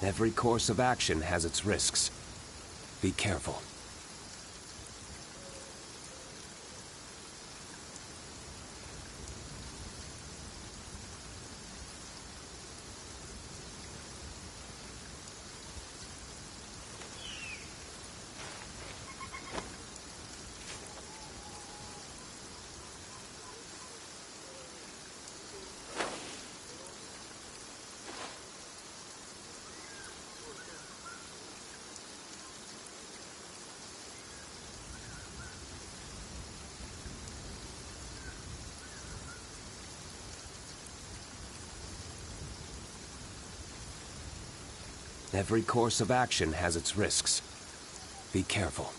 Every course of action has its risks. Be careful. Every course of action has its risks. Be careful.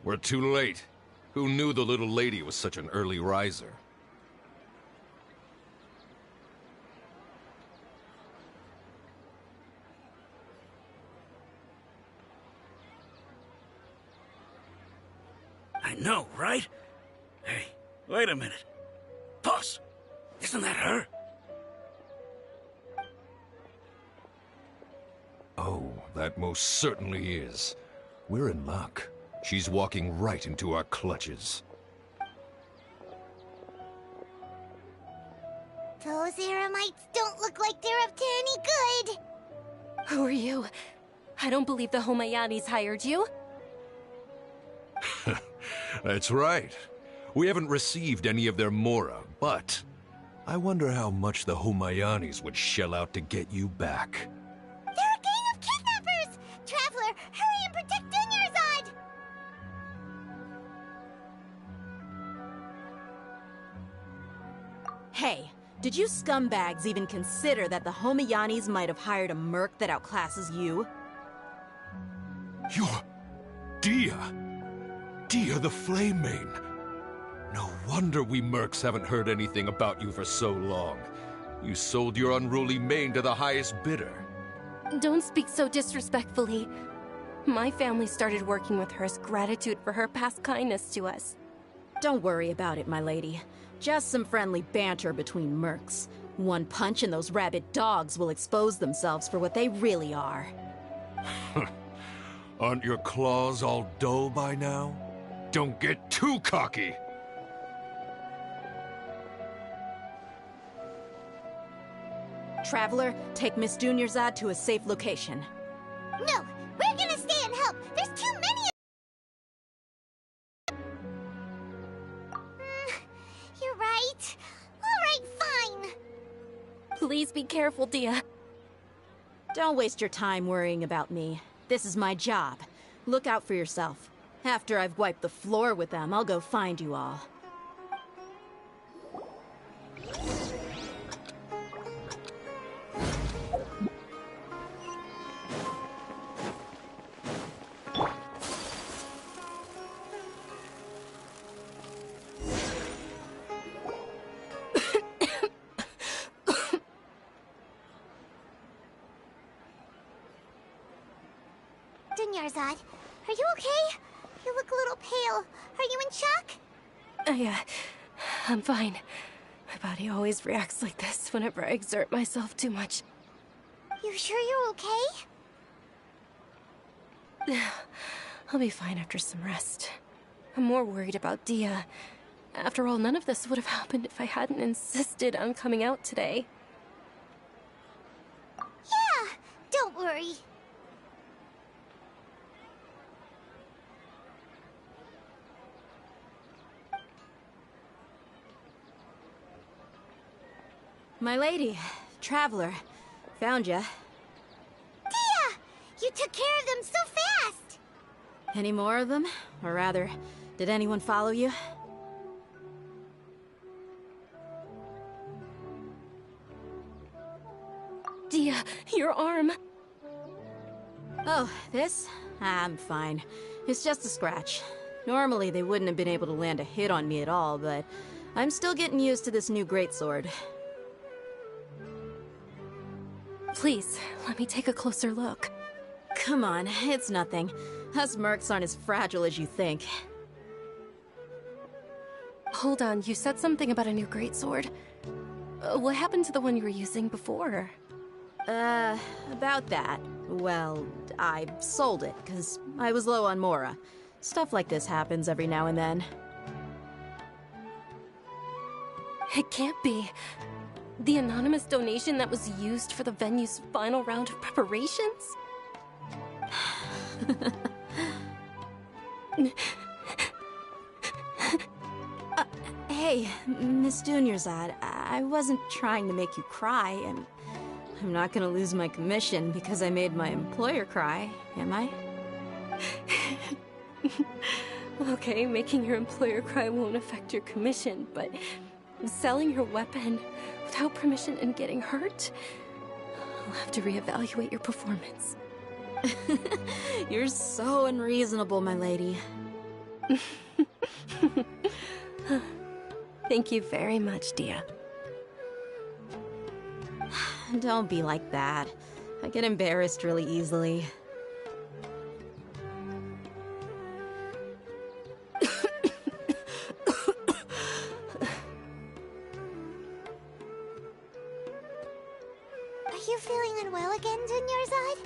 We're too late. Who knew the little lady was such an early riser? I know, right? Hey, wait a minute. Boss, isn't that her? Oh, that most certainly is. We're in luck. She's walking right into our clutches. Those Eremites don't look like they're up to any good. Who are you? I don't believe the Homayanis hired you. That's right. We haven't received any of their Mora, but I wonder how much the Homayanis would shell out to get you back. They're a gang of kidnappers! Traveler, hurry and protect Dunyarzad! Hey, did you scumbags even consider that the Homayanis might have hired a merc that outclasses you? You're... Dia! Dia the Flame Mane! No wonder we mercs haven't heard anything about you for so long. You sold your unruly mane to the highest bidder. Don't speak so disrespectfully. My family started working with her as gratitude for her past kindness to us. Don't worry about it, my lady. Just some friendly banter between mercs. One punch and those rabid dogs will expose themselves for what they really are. Aren't your claws all dull by now? Don't get too cocky! Traveler, take Miss Dunyarzad to a safe location. No, we're gonna stay and help. There's too many of You're right. All right, fine. Please be careful, Dia. Don't waste your time worrying about me. This is my job. Look out for yourself. After I've wiped the floor with them, I'll go find you all. Nurzad. Are you okay? You look a little pale. Are you in shock? I'm fine. My body always reacts like this whenever I exert myself too much. You sure you're okay? I'll be fine after some rest. I'm more worried about Dia. After all, none of this would have happened if I hadn't insisted on coming out today. Yeah, don't worry. My lady, Traveler, found ya. Dia! You took care of them so fast! Any more of them? Or rather, did anyone follow you? Dia, your arm! Oh, this? I'm fine. It's just a scratch. Normally, they wouldn't have been able to land a hit on me at all, but I'm still getting used to this new greatsword. Please, let me take a closer look. Come on, it's nothing. Us mercs aren't as fragile as you think. Hold on, you said something about a new greatsword. What happened to the one you were using before? About that. Well, I sold it, because I was low on Mora. Stuff like this happens every now and then. It can't be. The anonymous donation that was used for the venue's final round of preparations? Hey, Miss Dunyazad, I wasn't trying to make you cry, and I'm not gonna lose my commission because I made my employer cry, am I? Okay, making your employer cry won't affect your commission, but selling your weapon without permission and getting hurt? I'll have to reevaluate your performance. You're so unreasonable, my lady. Thank you very much, Dia. Don't be like that. I get embarrassed really easily. Are you feeling unwell again, Dunyazad?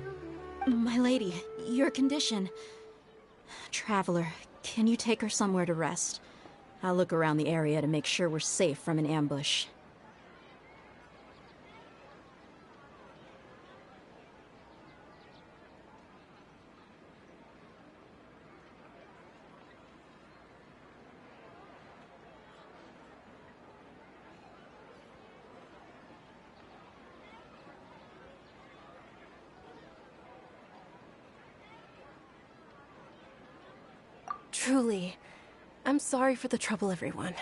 My lady, your condition. Traveler, can you take her somewhere to rest? I'll look around the area to make sure we're safe from an ambush. Truly, I'm sorry for the trouble, everyone.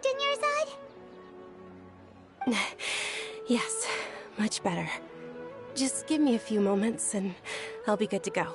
Dinyarzad? Yes, much better. Just give me a few moments and I'll be good to go.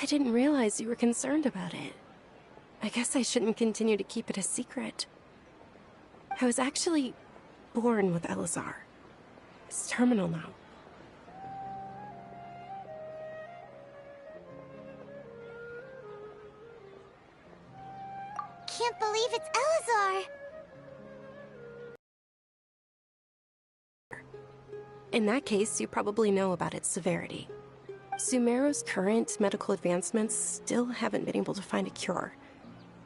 I didn't realize you were concerned about it. I guess I shouldn't continue to keep it a secret. I was actually born with Elazar. It's terminal now. Can't believe it's Elazar! In that case, you probably know about its severity. Sumeru's current medical advancements still haven't been able to find a cure.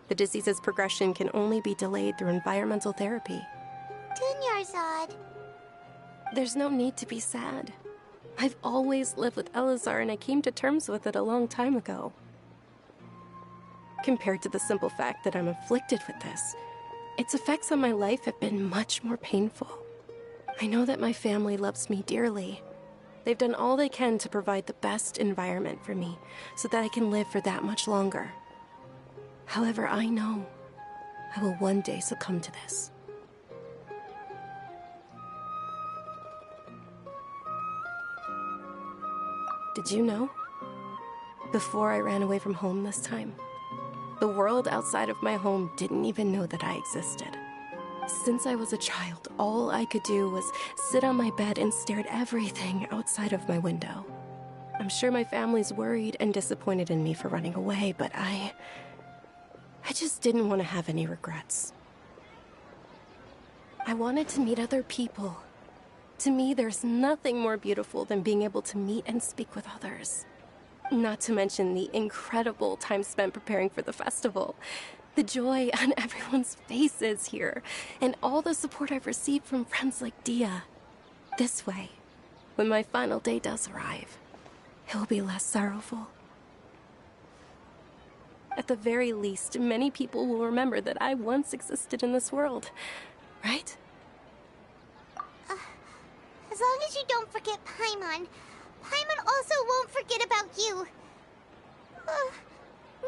The disease's progression can only be delayed through environmental therapy. Dinyarzad. There's no need to be sad. I've always lived with Elazar and I came to terms with it a long time ago. Compared to the simple fact that I'm afflicted with this, its effects on my life have been much more painful. I know that my family loves me dearly. They've done all they can to provide the best environment for me so that I can live for that much longer. However, I know I will one day succumb to this. Did you know? Before I ran away from home this time, the world outside of my home didn't even know that I existed. Since I was a child, all I could do was sit on my bed and stare at everything outside of my window. I'm sure my family's worried and disappointed in me for running away, but I just didn't want to have any regrets. I wanted to meet other people. To me, there's nothing more beautiful than being able to meet and speak with others. Not to mention the incredible time spent preparing for the festival. The joy on everyone's faces here, and all the support I've received from friends like Dia. This way, when my final day does arrive, it will be less sorrowful. At the very least, many people will remember that I once existed in this world, right? As long as you don't forget Paimon. Paimon also won't forget about you.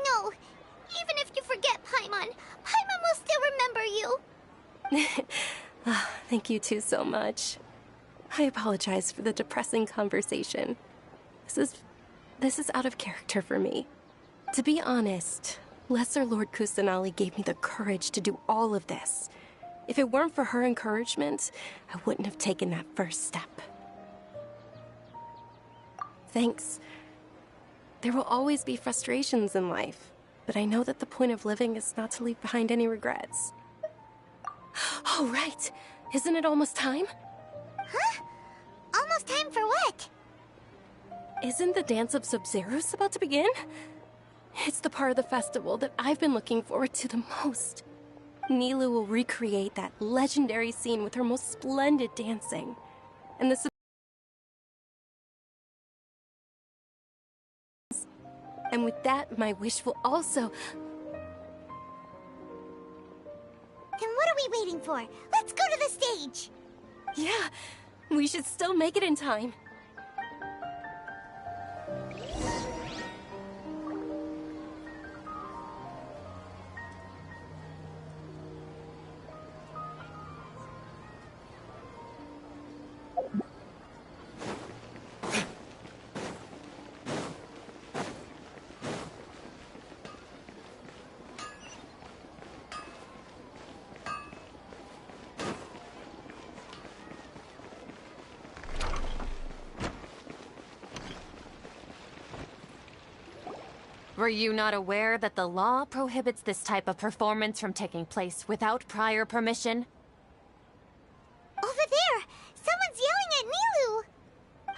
No. Even if you forget Paimon, Paimon will still remember you. Thank you two so much. I apologize for the depressing conversation. This is out of character for me. To be honest, Lesser Lord Kusanali gave me the courage to do all of this. If it weren't for her encouragement, I wouldn't have taken that first step. Thanks. There will always be frustrations in life, but I know that the point of living is not to leave behind any regrets. Oh, right. Isn't it almost time? Huh? Almost time for what? Isn't the Dance of Sub-Zeros about to begin? It's the part of the festival that I've been looking forward to the most. Nilu will recreate that legendary scene with her most splendid dancing. And And with that, my wish will also... Then what are we waiting for? Let's go to the stage! Yeah, we should still make it in time. Were you not aware that the law prohibits this type of performance from taking place without prior permission? Over there! Someone's yelling at Nilou!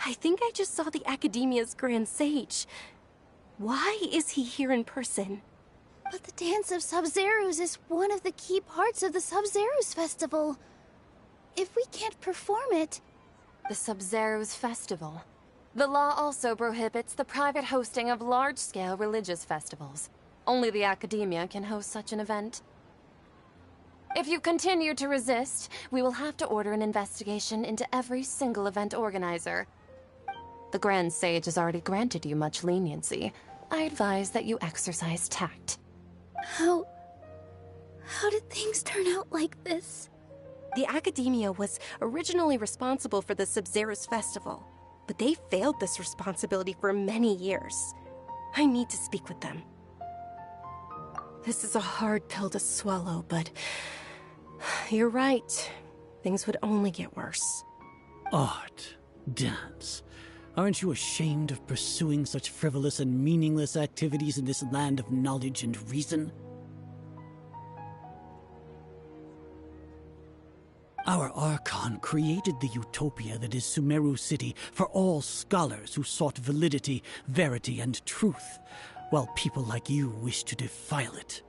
I think I just saw the Academia's Grand Sage. Why is he here in person? But the Dance of Sub-Zerus is one of the key parts of the Sub-Zerus Festival. If we can't perform it... The Sub-Zerus Festival. The law also prohibits the private hosting of large-scale religious festivals. Only the Academia can host such an event. If you continue to resist, we will have to order an investigation into every single event organizer. The Grand Sage has already granted you much leniency. I advise that you exercise tact. How did things turn out like this? The Academia was originally responsible for the Sub-Zerus Festival, but they failed this responsibility for many years. I need to speak with them. This is a hard pill to swallow, but you're right. Things would only get worse. Art, dance. Aren't you ashamed of pursuing such frivolous and meaningless activities in this land of knowledge and reason? Our Archon created the utopia that is Sumeru City for all scholars who sought validity, verity, and truth, while people like you wish to defile it.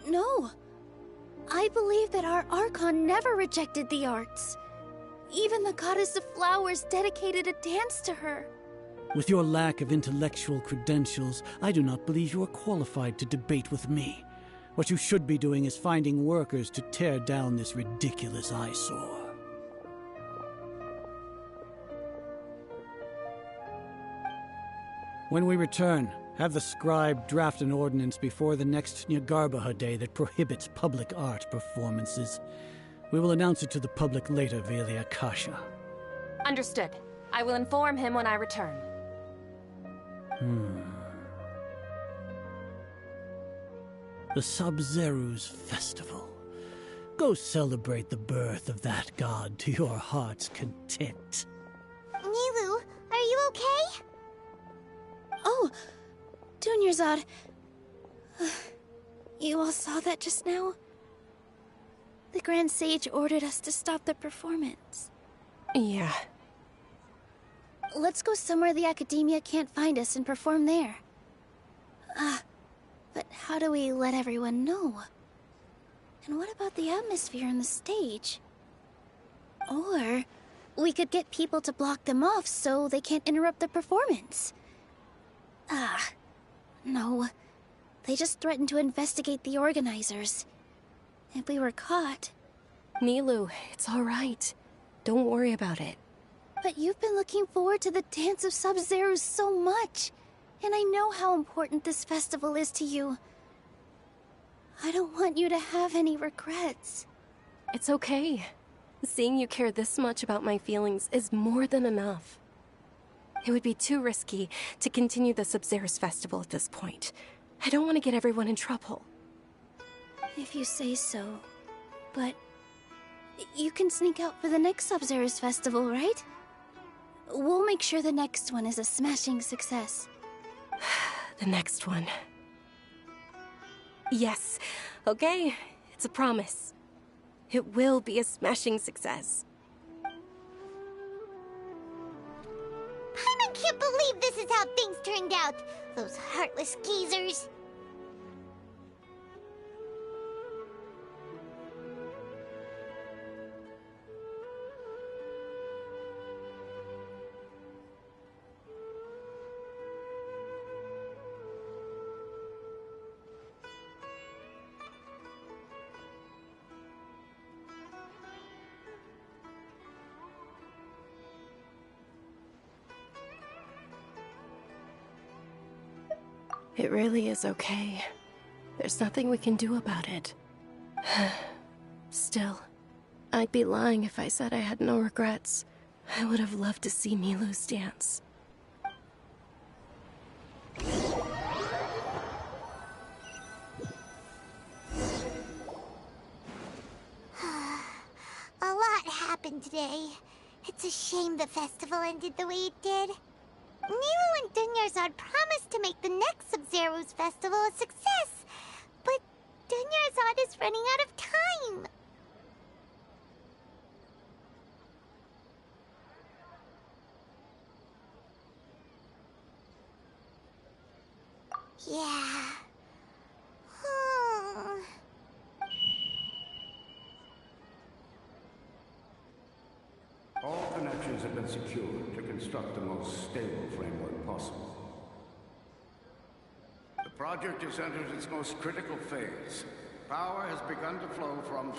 No. I believe that our Archon never rejected the arts. Even the goddess of flowers dedicated a dance to her. With your lack of intellectual credentials, I do not believe you are qualified to debate with me. What you should be doing is finding workers to tear down this ridiculous eyesore. When we return, have the scribe draft an ordinance before the next Nyargarbaha Day that prohibits public art performances. We will announce it to the public later via the Akasha. Understood. I will inform him when I return. The Sub-Zerus Festival. Go celebrate the birth of that god to your heart's content. Nilou, are you okay? Oh, Dunyarzad. You all saw that just now? The Grand Sage ordered us to stop the performance. Yeah. Let's go somewhere the Academia can't find us and perform there. But how do we let everyone know? And what about the atmosphere on the stage? Or we could get people to block them off so they can't interrupt the performance. No. They just threatened to investigate the organizers. If we were caught... Nilou, it's all right. Don't worry about it. But you've been looking forward to the Dance of Sub-Zerus so much. And I know how important this festival is to you. I don't want you to have any regrets. It's okay. Seeing you care this much about my feelings is more than enough. It would be too risky to continue the Sub-Zerus Festival at this point. I don't want to get everyone in trouble. If you say so. But you can sneak out for the next Sub-Zerus Festival, right? We'll make sure the next one is a smashing success. The next one. Yes. Okay. It's a promise. It will be a smashing success. I can't believe this is how things turned out. Those heartless geezers. It really is okay. There's nothing we can do about it. Still, I'd be lying if I said I had no regrets. I would have loved to see Nilou's dance. A lot happened today. It's a shame the festival ended the way it did. Nero and Dunyarzad promised to make the next Sub-Zero's festival a success, but Dunyarzad is running out of time. Yeah. All connections have been secured to construct the most stable framework possible. The project has entered its most critical phase. Power has begun to flow from...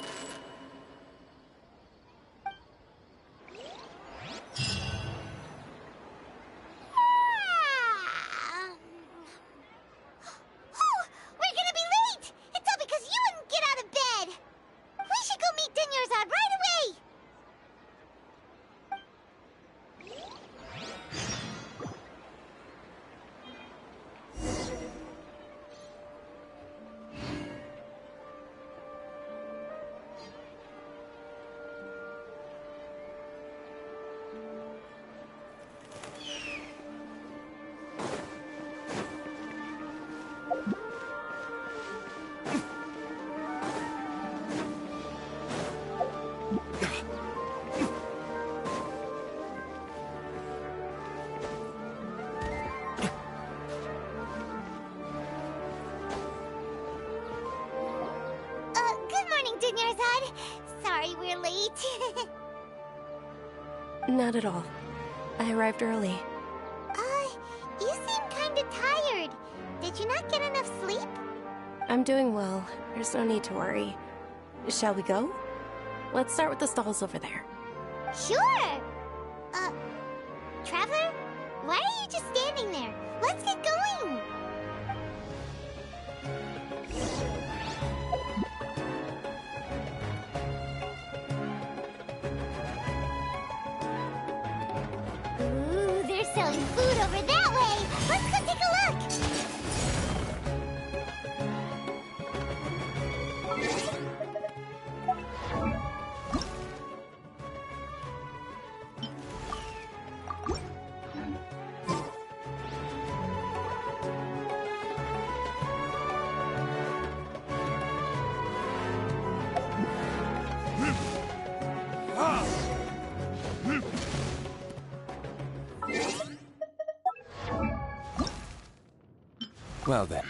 We're gonna be late! It's all because you wouldn't get out of bed! We should go meet Dunyarzad right away! Good morning, Dunyarzad. Sorry we're late. Not at all. I arrived early. You seem kinda tired. Did you not get enough sleep? I'm doing well. There's no need to worry. Shall we go? Let's start with the stalls over there. Sure! Traveler? Why are you just standing there? Let's get going! Ooh, they're selling food over that way! Let's go take a look! Well then.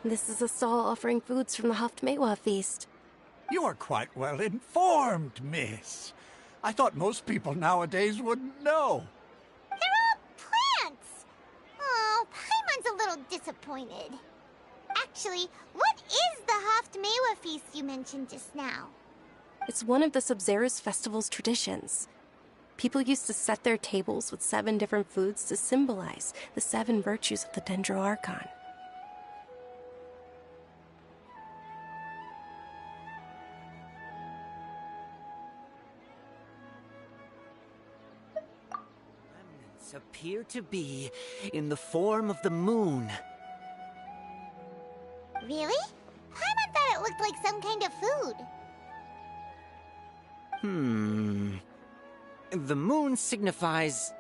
This is a stall offering foods from the Haftmewa feast. You are quite well informed, miss. I thought most people nowadays wouldn't know. They're all plants! Oh, Paimon's a little disappointed. Actually, what is the Haftmewa feast you mentioned just now? It's one of the Sub-Zero's festival's traditions. People used to set their tables with 7 different foods to symbolize the 7 virtues of the Dendro Archon. Remnants appear to be in the form of the moon. Really? Paimon thought it looked like some kind of food. The moon signifies...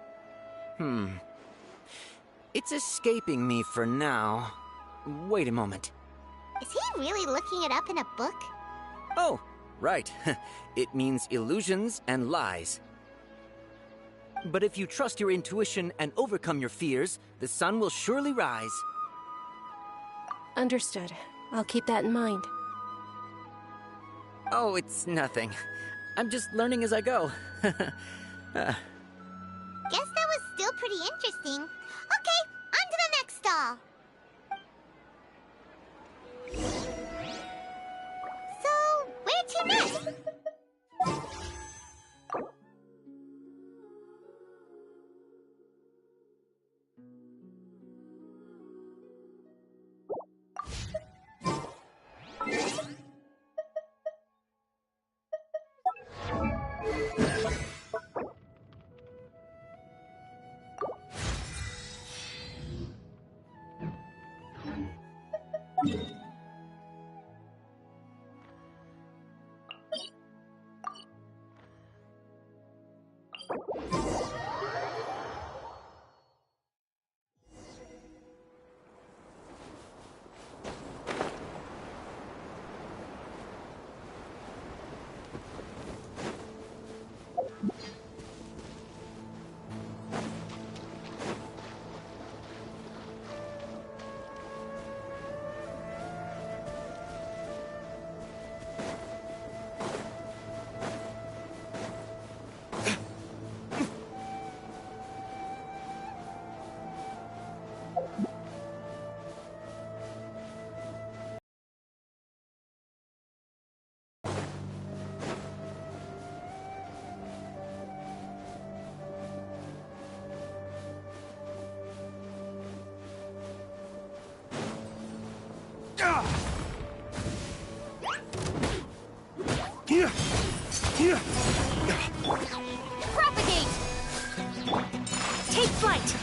It's escaping me for now. Wait a moment. Is he really looking it up in a book? Oh, right. It means illusions and lies. But if you trust your intuition and overcome your fears, the sun will surely rise. Understood. I'll keep that in mind. Oh, it's nothing. I'm just learning as I go. Guess that was still pretty interesting. Okay, on to the next stall. So, where to next? Propagate! Take flight!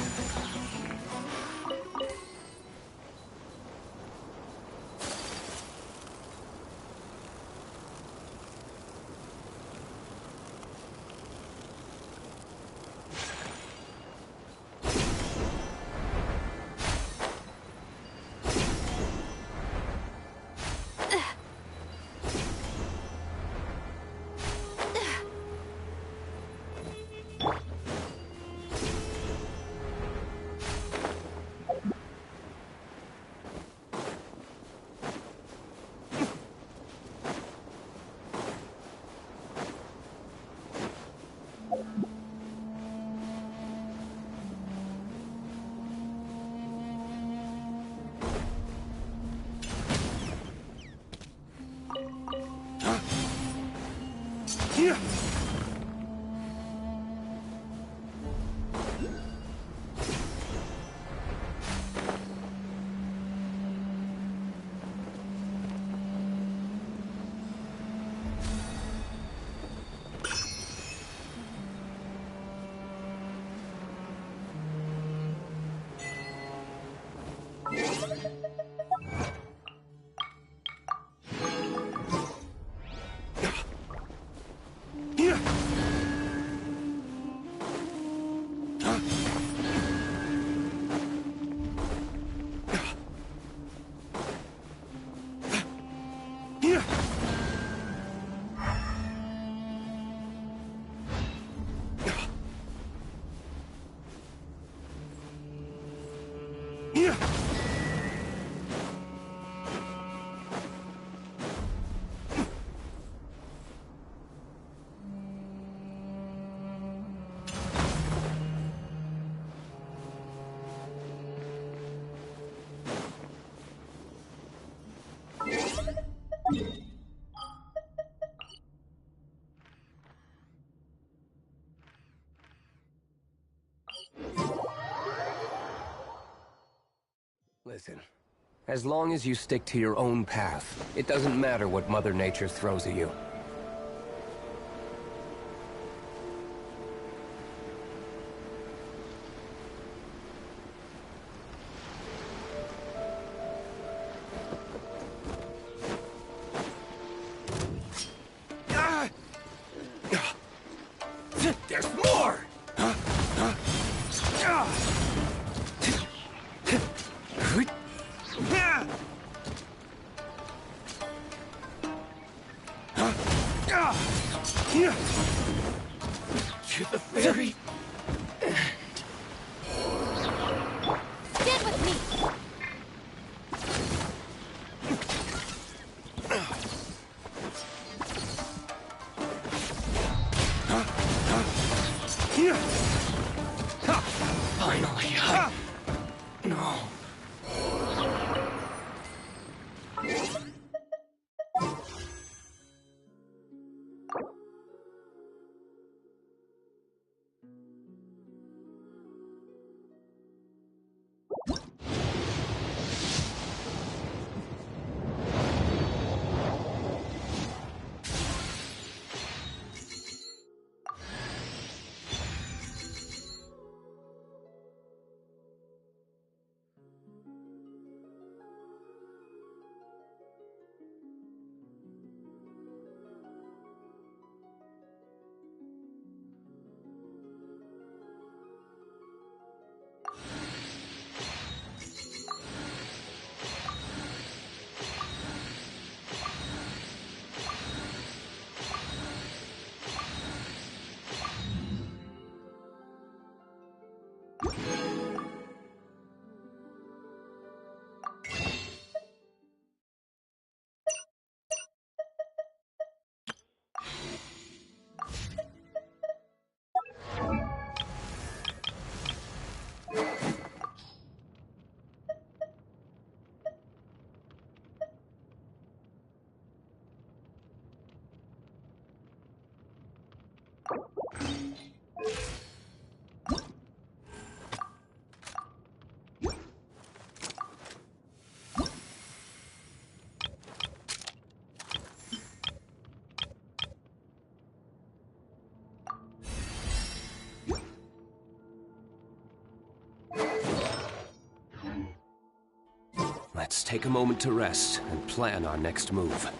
Listen, as long as you stick to your own path, it doesn't matter what Mother Nature throws at you. There's more! To the very end. Get with me! Finally, No. take a moment to rest and plan our next move.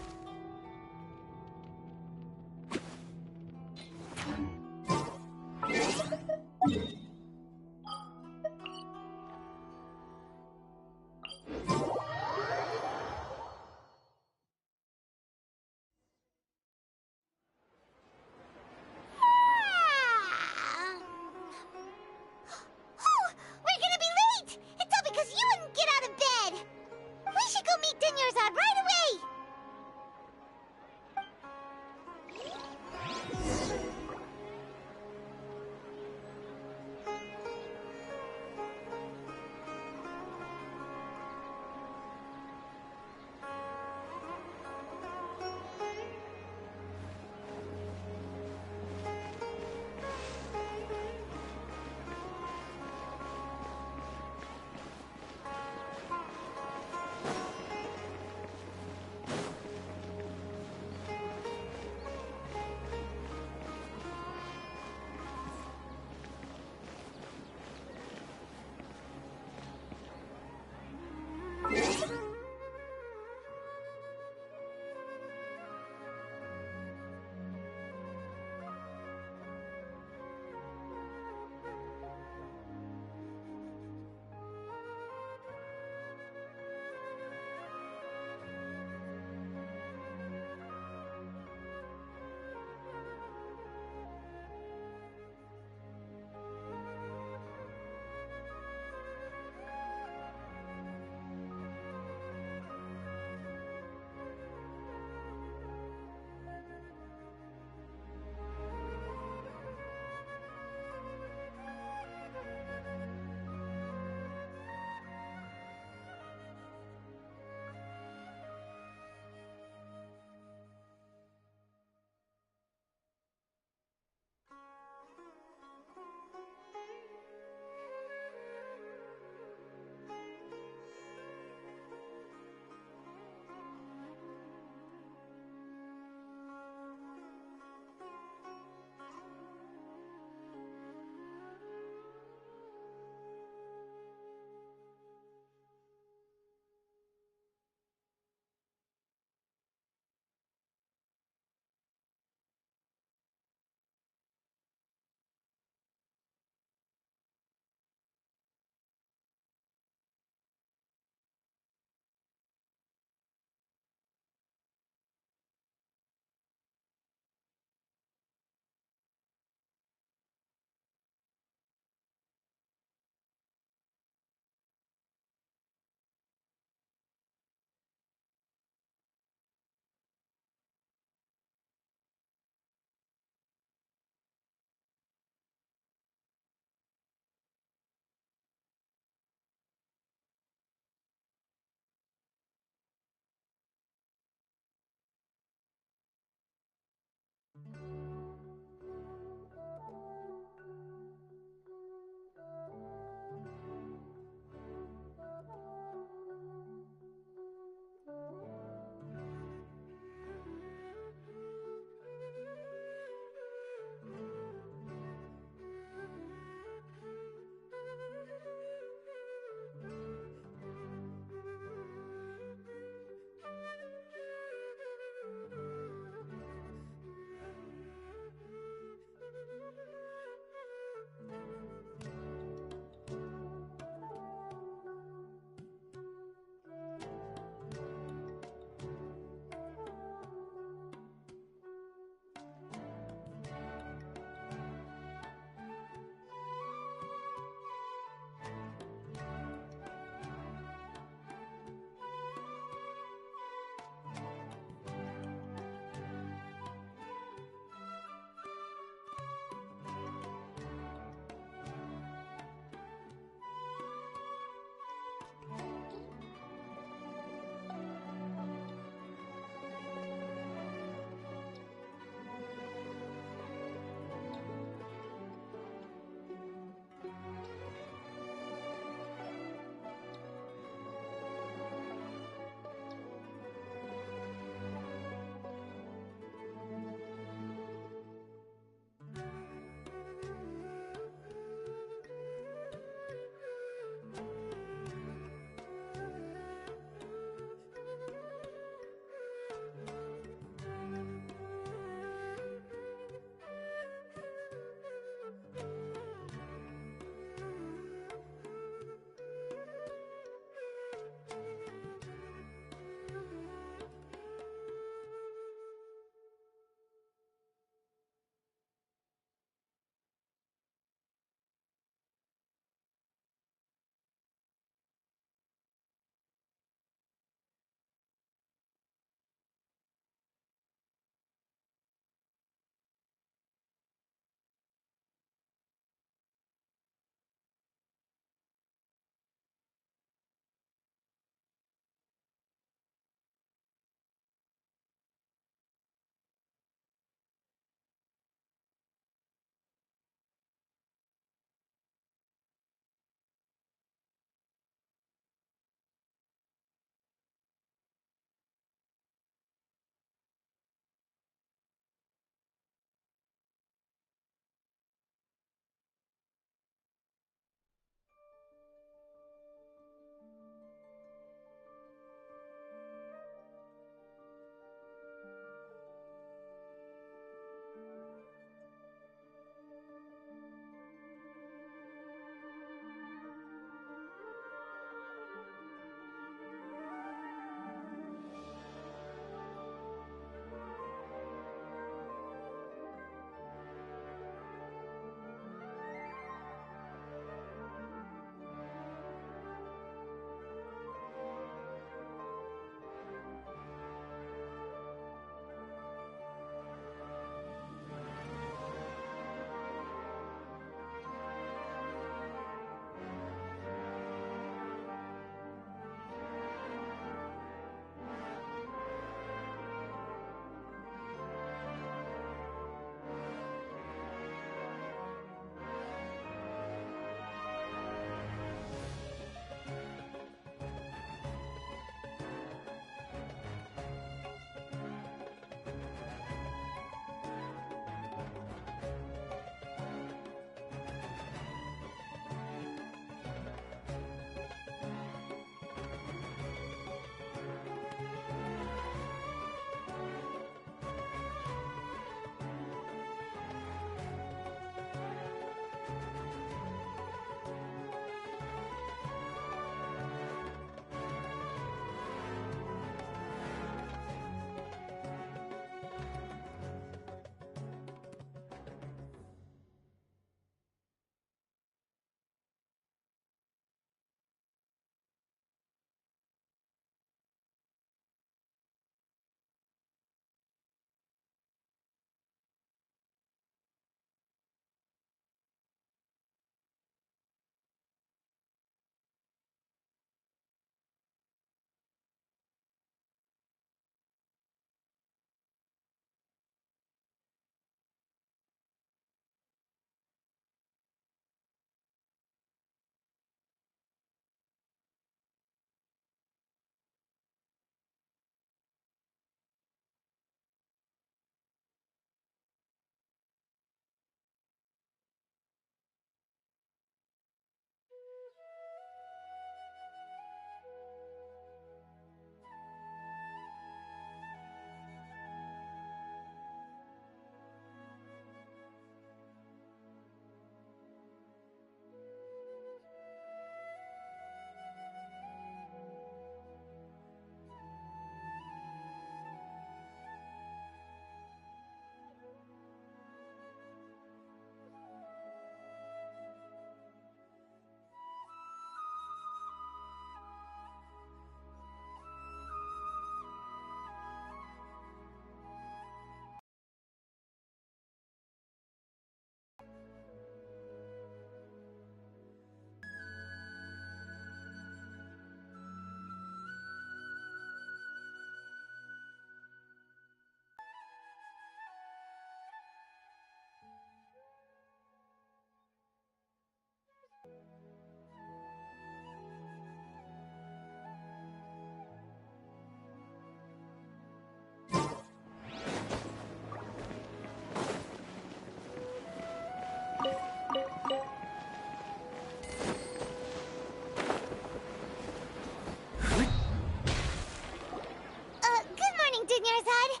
Scheherazade.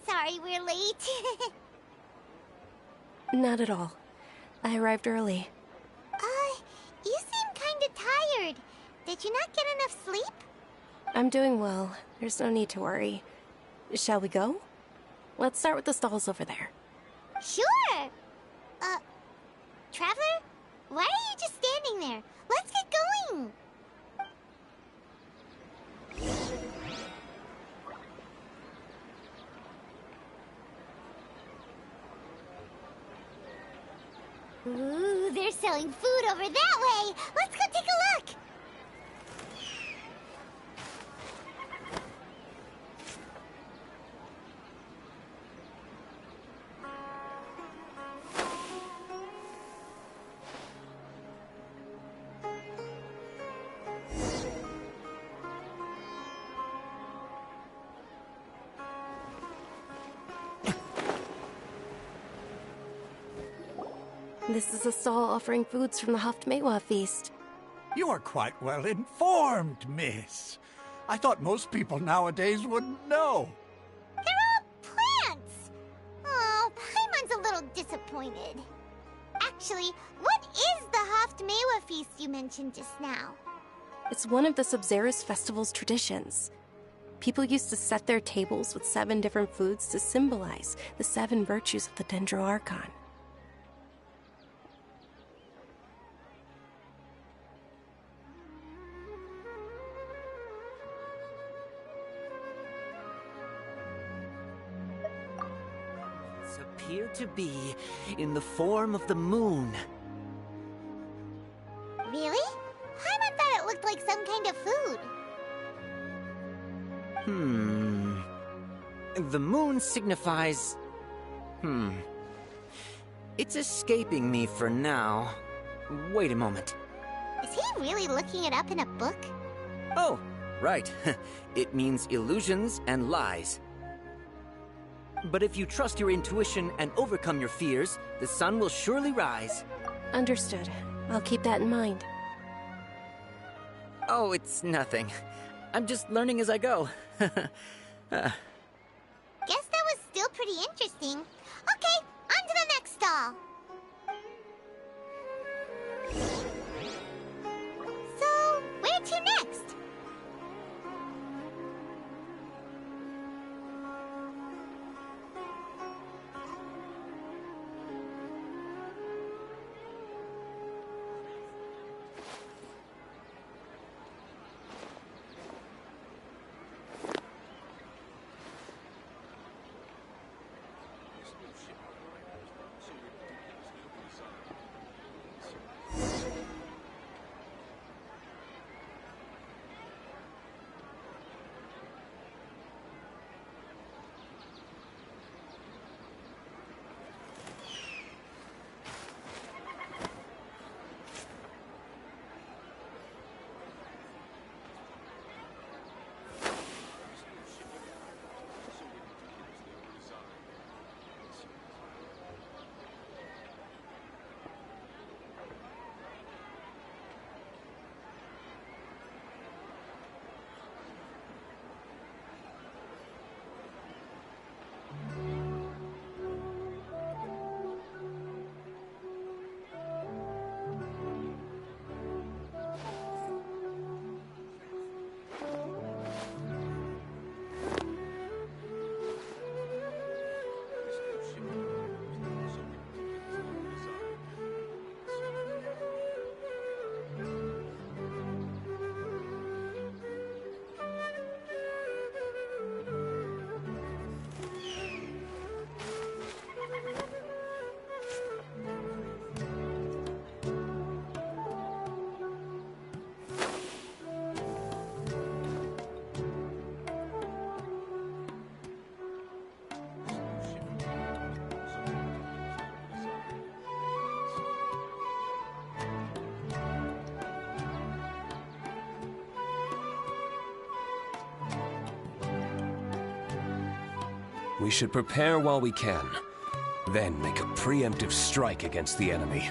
Sorry we're late. Not at all. I arrived early. You seem kinda tired. Did you not get enough sleep? I'm doing well. There's no need to worry. Shall we go? Let's start with the stalls over there. Sure! Traveler? Why are you just standing there? Let's get going! Ooh, they're selling food over that way! Let's go take a look! This is a stall offering foods from the Haftmewa feast. You are quite well informed, miss. I thought most people nowadays wouldn't know. They're all plants! Oh, Paimon's a little disappointed. Actually, what is the Haftmewa feast you mentioned just now? It's one of the Sub-Zerus festival's traditions. People used to set their tables with 7 different foods to symbolize the 7 virtues of the Dendroarchon. Appear to be in the form of the moon. Really? Paimon thought it looked like some kind of food. The moon signifies... It's escaping me for now. Wait a moment. Is he really looking it up in a book? Oh, right. It means illusions and lies. But if you trust your intuition and overcome your fears, the sun will surely rise. Understood. I'll keep that in mind. Oh, it's nothing. I'm just learning as I go. Guess that was still pretty interesting. Okay, on to the next stall. So, where to next? We should prepare while we can, then make a preemptive strike against the enemy.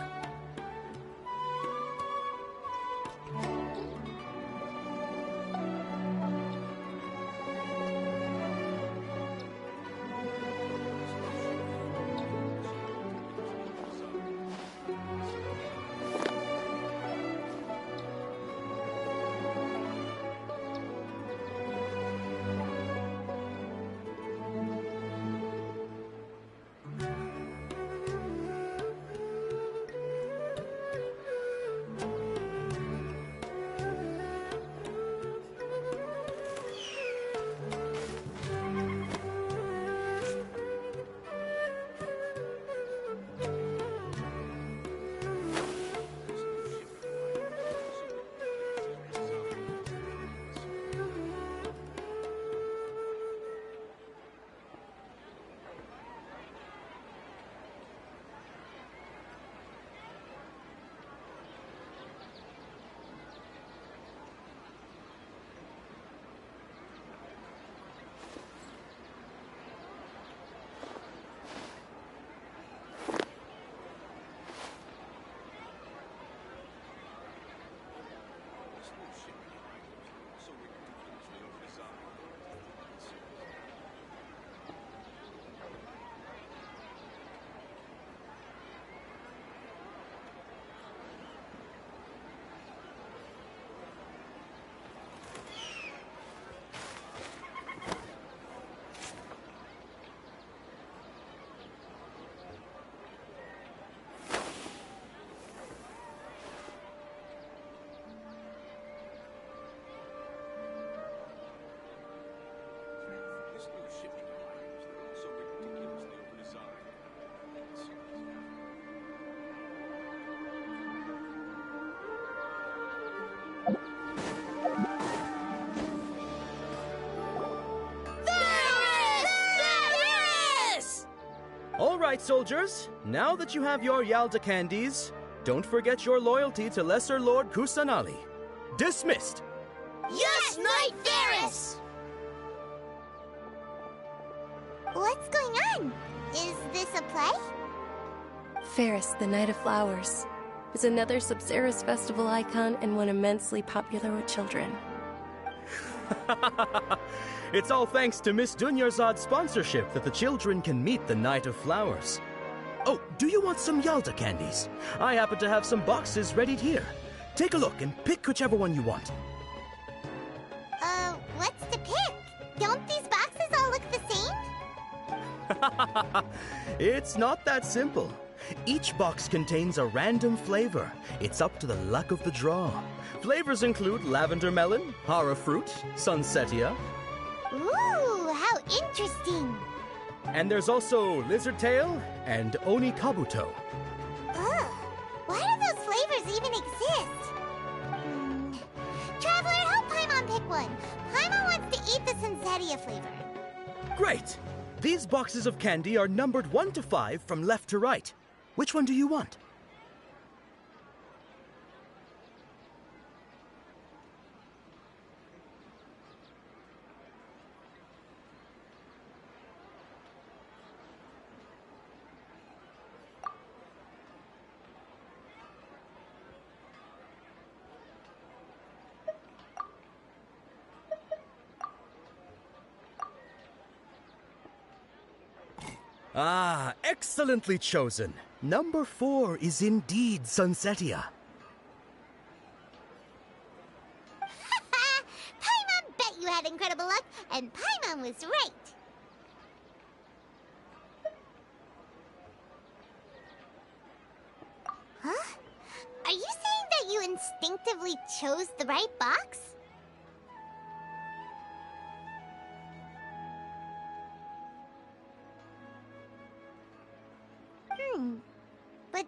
All right, soldiers. Now that you have your Yalda candies, don't forget your loyalty to Lesser Lord Kusanali. Dismissed! Yes, Knight Varys! What's going on? Is this a play? Ferris, the Knight of Flowers, is another Sabzeruz festival icon and one immensely popular with children. It's all thanks to Miss Dunyarzad's sponsorship that the children can meet the Knight of Flowers. Oh, do you want some Yalda candies? I happen to have some boxes ready here. Take a look and pick whichever one you want. What's to pick? Don't these boxes all look the same? It's not that simple. Each box contains a random flavor. It's up to the luck of the draw. Flavors include lavender melon, hara fruit, sunsetia. Ooh, how interesting! And there's also lizard tail and oni kabuto. Ugh, why do those flavors even exist? Traveler, help Paimon pick one. Paimon wants to eat the sunsetia flavor. Great! These boxes of candy are numbered 1 to 5 from left to right. Which one do you want? Ah, excellently chosen. Number 4 is indeed Sunsetia. Paimon bet you had incredible luck, and Paimon was right. Huh? Are you saying that you instinctively chose the right box? But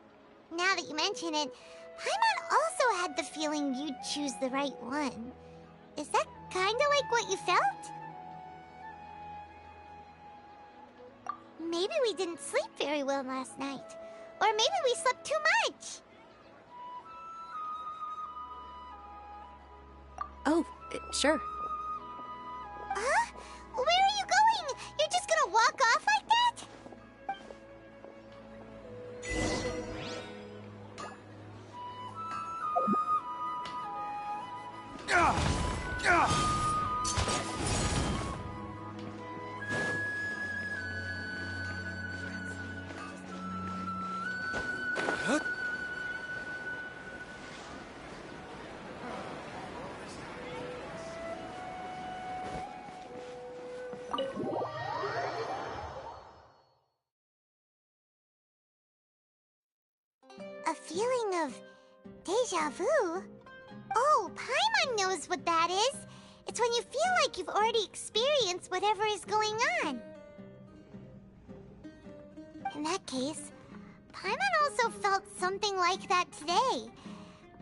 now that you mention it, Paimon also had the feeling you'd choose the right one. Is that kinda like what you felt? Maybe we didn't sleep very well last night. Or maybe we slept too much. Oh, sure. Huh? Where are you going? You're just gonna walk off like that? A feeling of deja vu? Oh, Paimon knows what that is. It's when you feel like you've already experienced whatever is going on. In that case, Paimon also felt something like that today.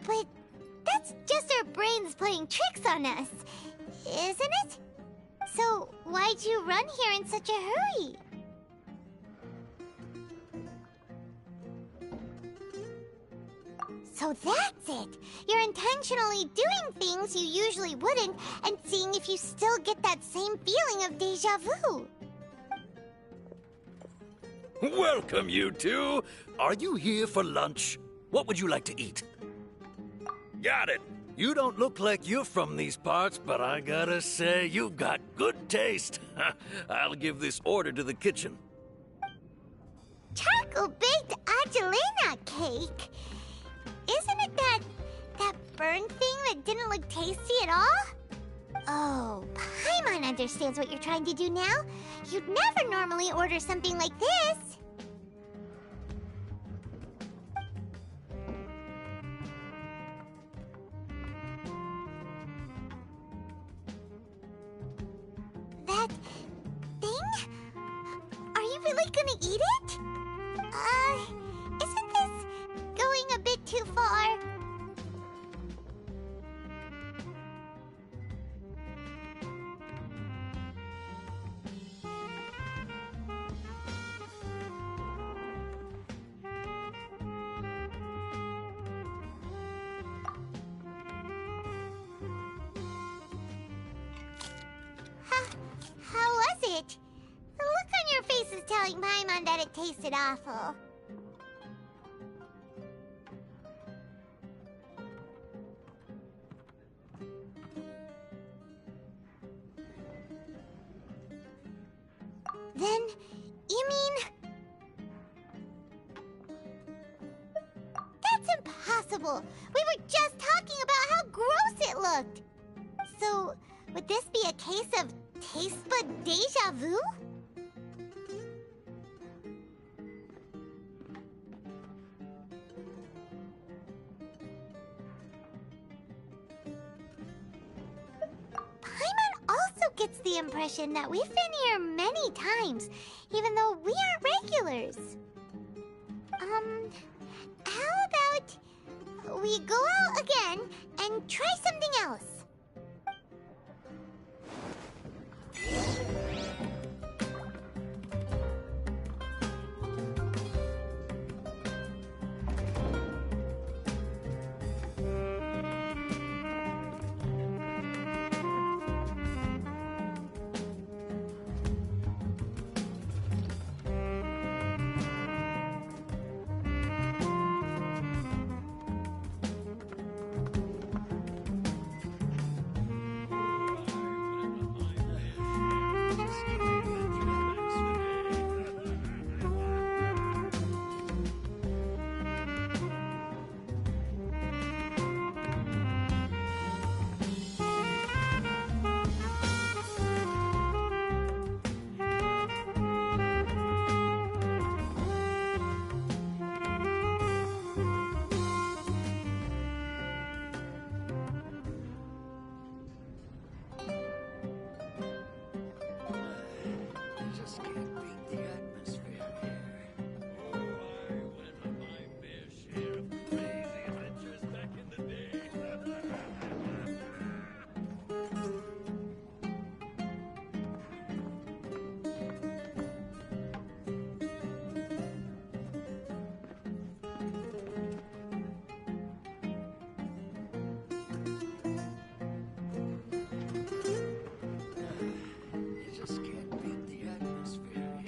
But that's just our brains playing tricks on us, isn't it? So why'd you run here in such a hurry? So that's it! You're intentionally doing things you usually wouldn't and seeing if you still get that same feeling of deja vu. Welcome, you two. Are you here for lunch? What would you like to eat? Got it. You don't look like you're from these parts, but I gotta say, you've got good taste. I'll give this order to the kitchen. Charcoal-baked Angelina cake? Isn't it that burn thing that didn't look tasty at all? Oh, Paimon understands what you're trying to do now. You'd never normally order something like this. That thing? Are you really gonna eat it? Isn't this going a bit too far? it tasted awful. Then, you mean... That's impossible! We were just talking about how gross it looked! So, would this be a case of taste bud deja vu? Paimon also gets the impression that we've been here many times, even though we aren't regulars. How about we go out again and try something else? You just can't beat the atmosphere.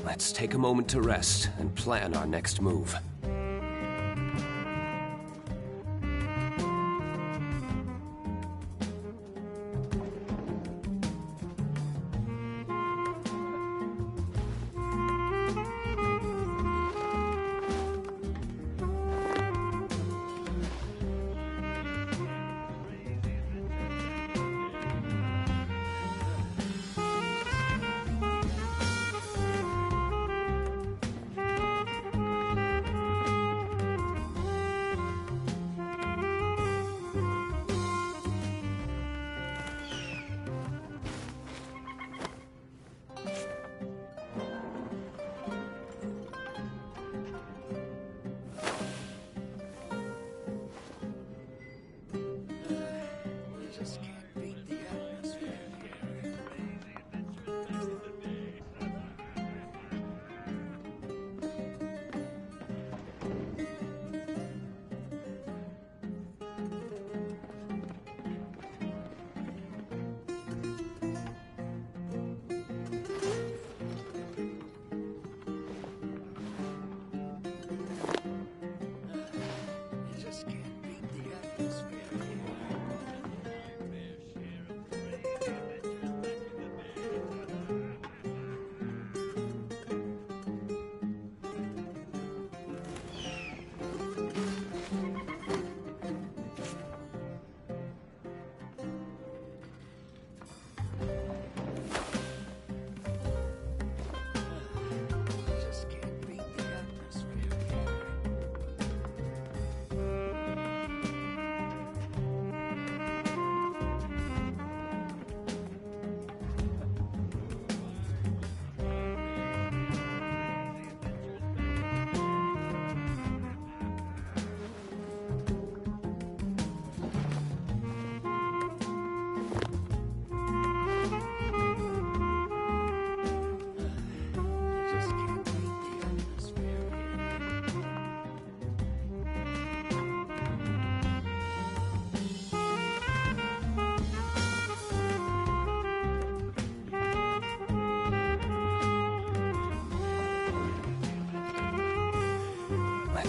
Let's take a moment to rest and plan our next move.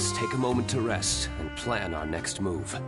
Let's take a moment to rest and plan our next move.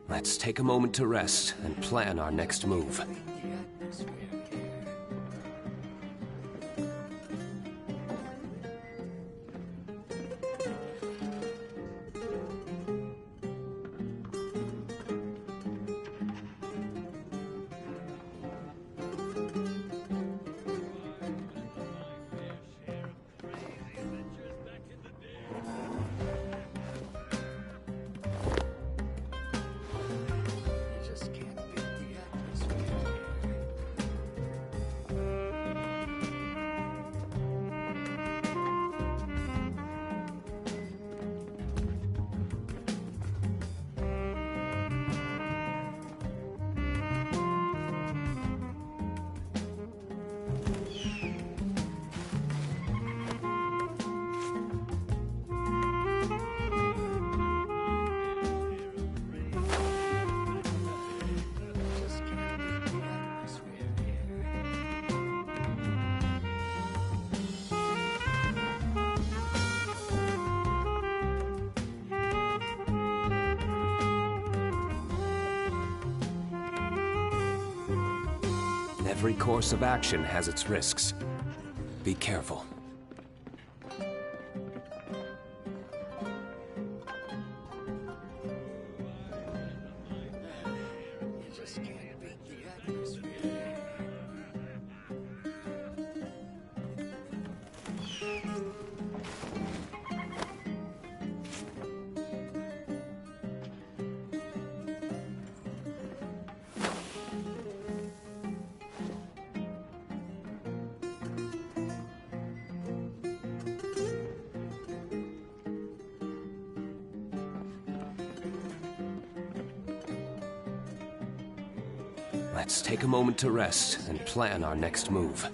Let's take a moment to rest and plan our next move. Every course of action has its risks. Be careful. Let's take a moment to rest and plan our next move.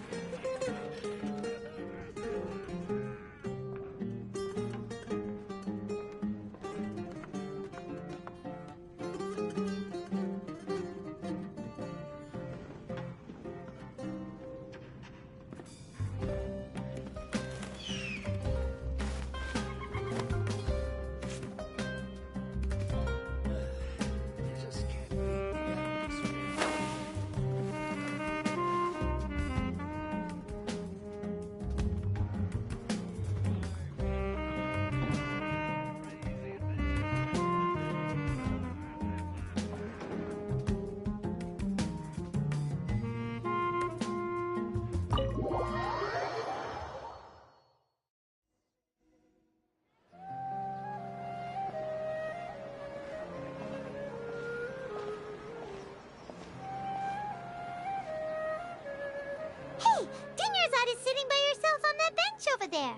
Hey, Dunyarzad is sitting by herself on that bench over there.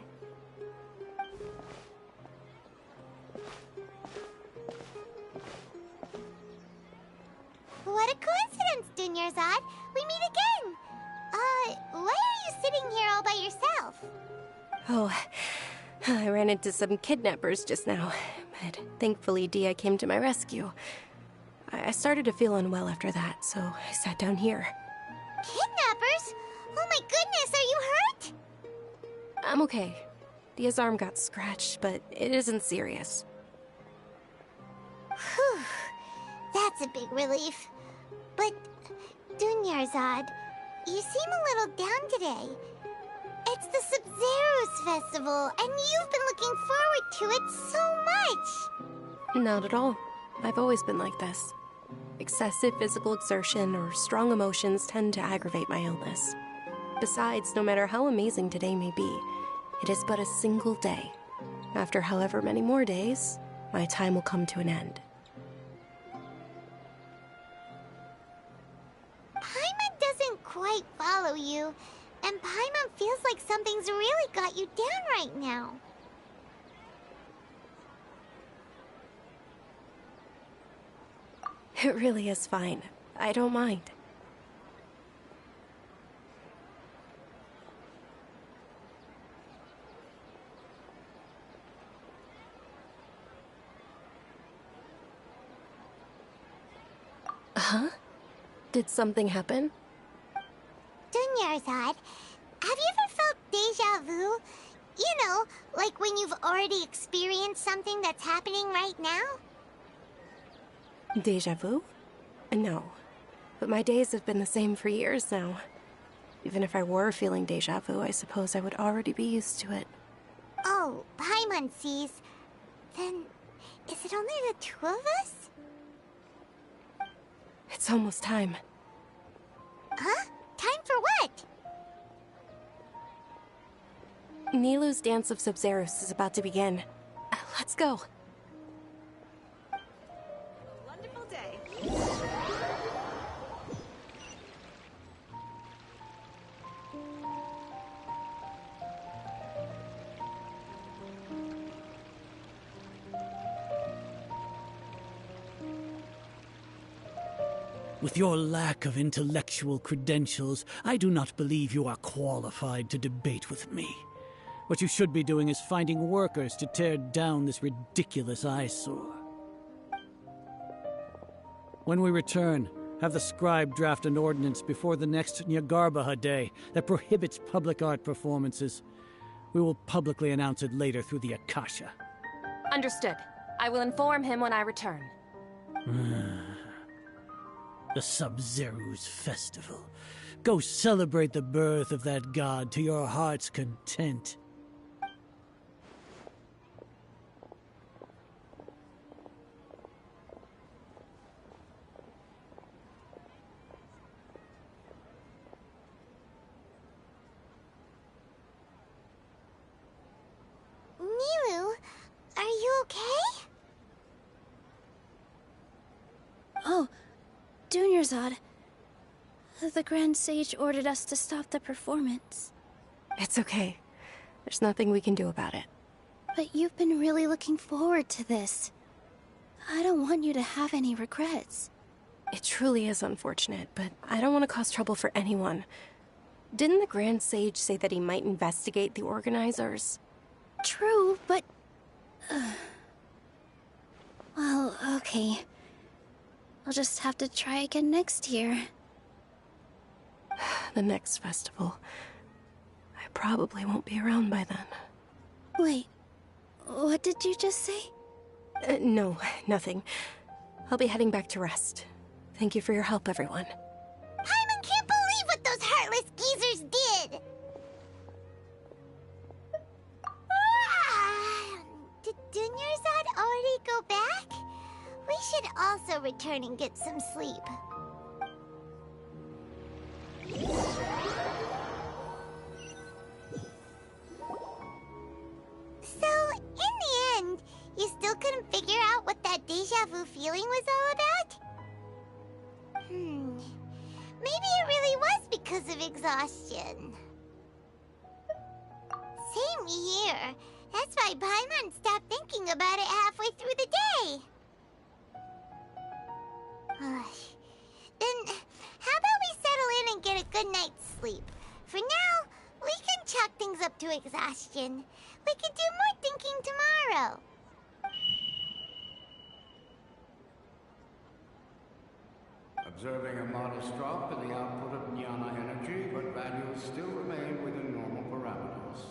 What a coincidence, Dunyarzad. We meet again. Why are you sitting here all by yourself? Oh, I ran into some kidnappers just now, but thankfully Dia came to my rescue. I started to feel unwell after that, so I sat down here. Kidnappers? Oh my goodness, are you hurt? I'm okay. Dia's arm got scratched, but it isn't serious. Whew. That's a big relief. But, Dunyarzad, you seem a little down today. It's the Sub-Zero's festival, and you've been looking forward to it so much. Not at all. I've always been like this. Excessive physical exertion or strong emotions tend to aggravate my illness. Besides, no matter how amazing today may be, it is but a single day. After however many more days, my time will come to an end. Paimon doesn't quite follow you, and Paimon feels like something's really got you down right now. It really is fine. I don't mind. Huh? Did something happen? Dunyarzad, have you ever felt deja vu? You know, like when you've already experienced something that's happening right now? Deja vu? No. But my days have been the same for years now. Even if I were feeling deja vu, I suppose I would already be used to it. Oh, Paimon sees. Then, is it only the two of us? It's almost time. Huh? Time for what? Nilou's Dance of Sub-Zeros is about to begin. Let's go. Wonderful day. With your lack of intellectual credentials, I do not believe you are qualified to debate with me. What you should be doing is finding workers to tear down this ridiculous eyesore. When we return, have the scribe draft an ordinance before the next Nyagarbaha Day that prohibits public art performances. We will publicly announce it later through the Akasha. Understood. I will inform him when I return. The Sub-Zero's festival. Go celebrate the birth of that god to your heart's content. Nilou, are you okay? Oh, Dunyarzad. The Grand Sage ordered us to stop the performance. It's okay. There's nothing we can do about it. But you've been really looking forward to this. I don't want you to have any regrets. It truly is unfortunate, but I don't want to cause trouble for anyone. Didn't the Grand Sage say that he might investigate the organizers? True, but... well, okay. I'll just have to try again next year. The next festival. I probably won't be around by then. Wait, what did you just say? No, nothing. I'll be heading back to rest. Thank you for your help, everyone. Paimon can't believe what those heartless geezers did! Did Dunyarzad already go back? We should also return and get some sleep. So, in the end, you still couldn't figure out what that deja vu feeling was all about? Maybe it really was because of exhaustion. Same here. That's why Paimon stopped thinking about it halfway through the day. Then, how about we settle in and get a good night's sleep? For now, we can chalk things up to exhaustion. We can do more thinking tomorrow. Observing a modest drop in the output of jnana energy, but values still remain within normal parameters.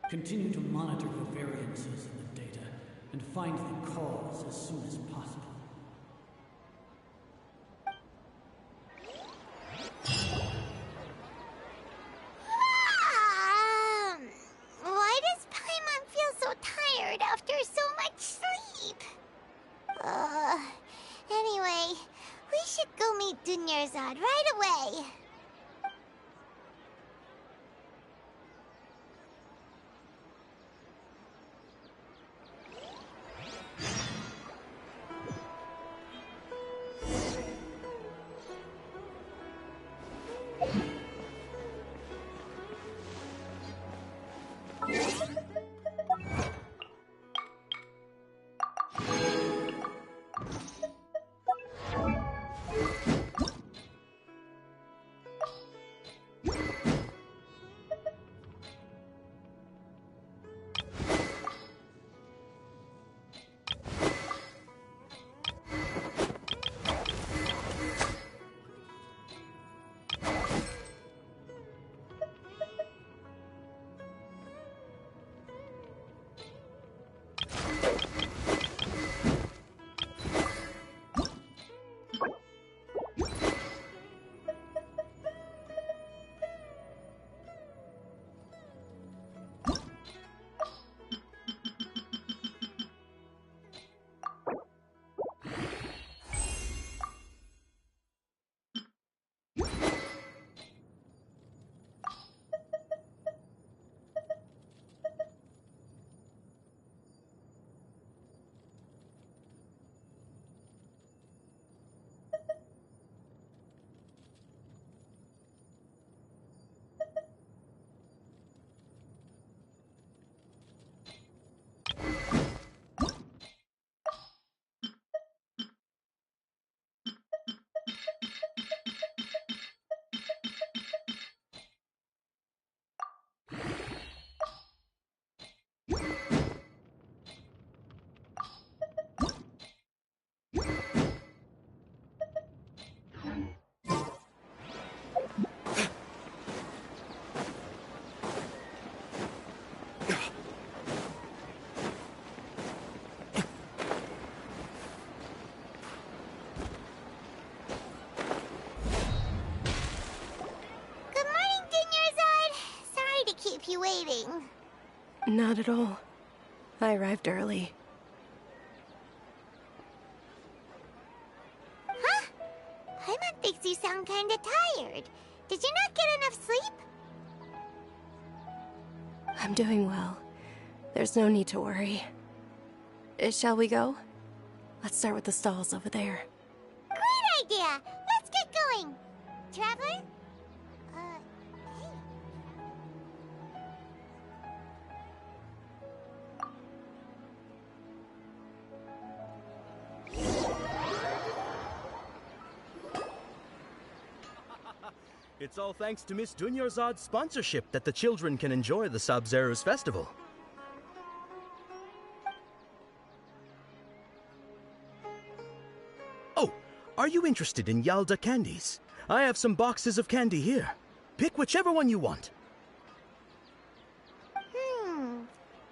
Continue to monitor for variances in the data and find the cause as soon as possible. Why does Paimon feel so tired after so much sleep? Anyway, we should go meet Dunyarzad right away. You waiting? Not at all. I arrived early. Huh? Paimon thinks you sound kinda tired. Did you not get enough sleep? I'm doing well. There's no need to worry. Shall we go? Let's start with the stalls over there. Great idea! Let's get going! Traveler? It's all thanks to Miss Dunyarzad's sponsorship that the children can enjoy the Sub-Zero's festival. Oh, are you interested in Yalda candies? I have some boxes of candy here. Pick whichever one you want.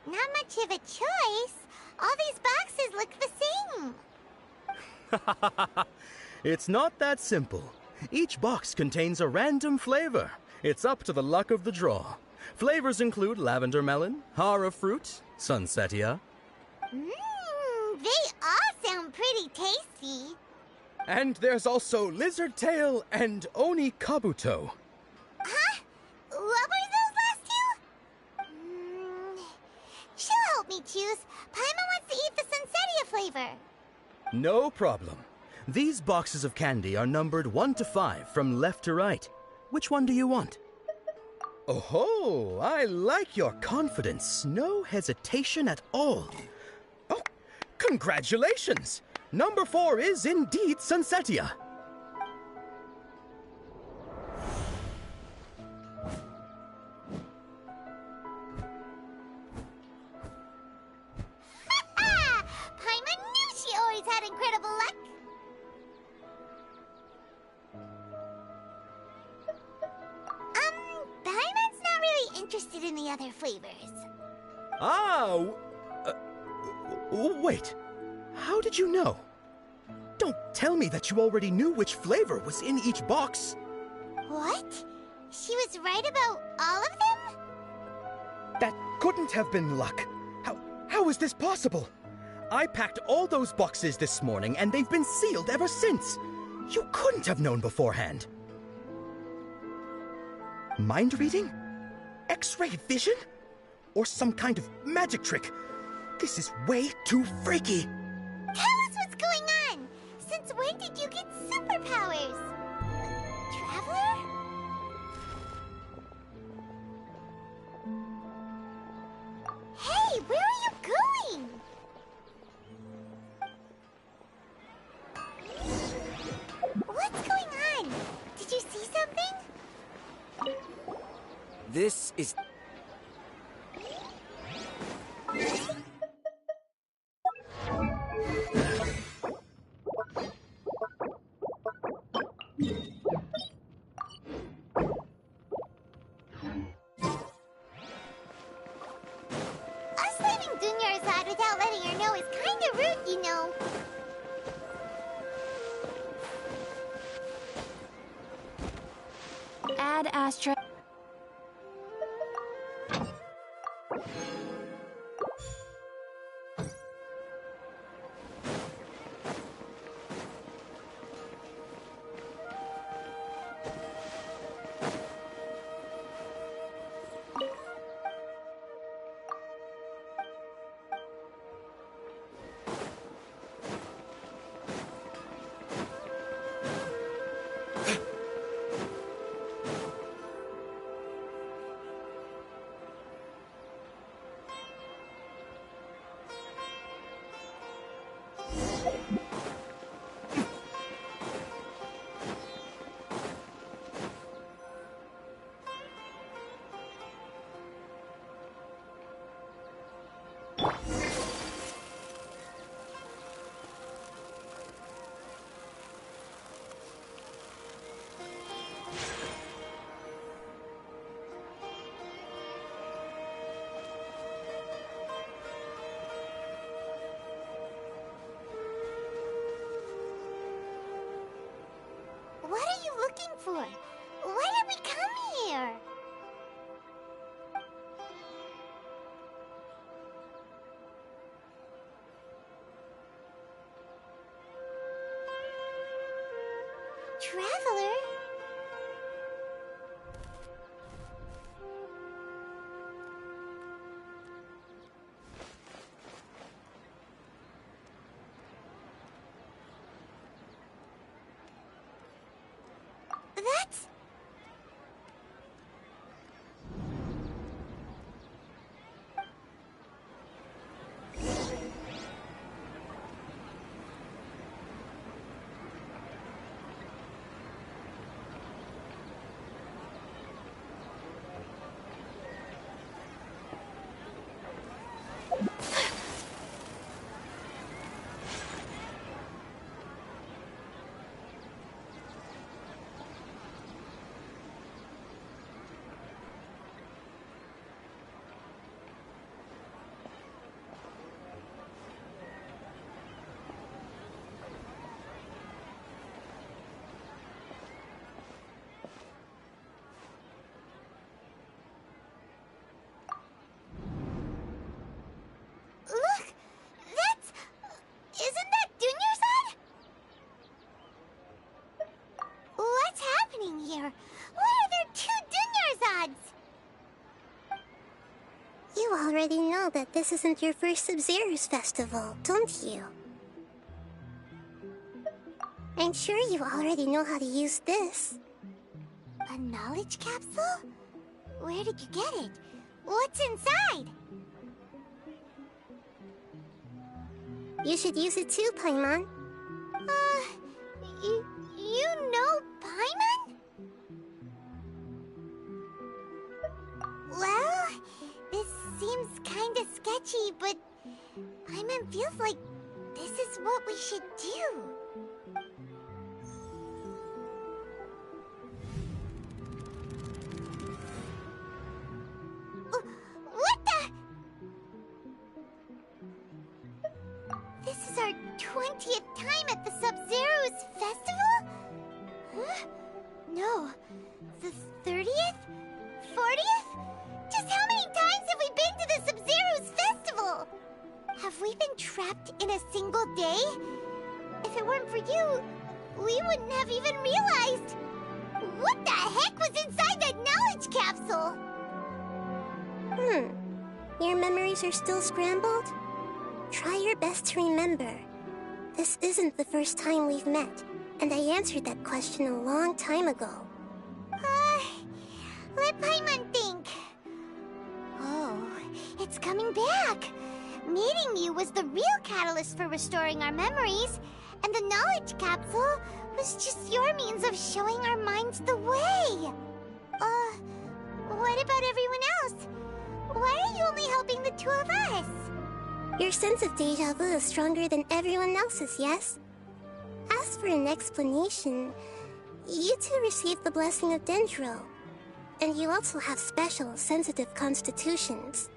Not much of a choice. All these boxes look the same. It's not that simple. Each box contains a random flavor. It's up to the luck of the draw. Flavors include lavender melon, hara fruit, sunsetia. They all sound pretty tasty. And there's also lizard tail and oni kabuto. Huh? What were those last two? She'll help me choose. Paimon wants to eat the sunsetia flavor. No problem. These boxes of candy are numbered 1 to 5 from left to right. Which one do you want? Oh, I like your confidence. No hesitation at all. Oh, congratulations! Number 4 is indeed sunsetia. Paimon knew she always had incredible luck. Paimon's not really interested in the other flavors. Wait. How did you know? Don't tell me that you already knew which flavor was in each box. What? She was right about all of them? That couldn't have been luck. How is this possible? I packed all those boxes this morning and they've been sealed ever since. You couldn't have known beforehand. Mind reading? X-ray vision? Or some kind of magic trick? This is way too freaky. Tell us what's going on. Since when did you get superpowers? Traveler? Hey, where are you going? What's going on? Did you see something? This is... Us leaving Dunyarzad without letting her know is kinda rude, you know. Add Astra. What are you looking for? Why did we come here? Traveler? That's... know that this isn't your first Sub-Zero's festival, don't you? I'm sure you already know how to use this. A knowledge capsule? Where did you get it? What's inside? You should use it too, Paimon. You know Paimon? Well, this seems kinda sketchy, but Paimon feels like this is what we should do. What the? This is our 20th time at the Sub-Zero's festival? Huh? No. The 30th? 40th? Just how many times have we been to the Sub-Zero's festival? Have we been trapped in a single day? If it weren't for you, we wouldn't have even realized. What the heck was inside that knowledge capsule? Your memories are still scrambled? Try your best to remember. This isn't the first time we've met, and I answered that question a long time ago. Let Paimon think. Oh, it's coming back. Meeting you was the real catalyst for restoring our memories, and the knowledge capsule was just your means of showing our minds the way. What about everyone else? Why are you only helping the two of us? Your sense of deja vu is stronger than everyone else's, yes? As for an explanation, you two received the blessing of Dendro, and you also have special, sensitive constitutions.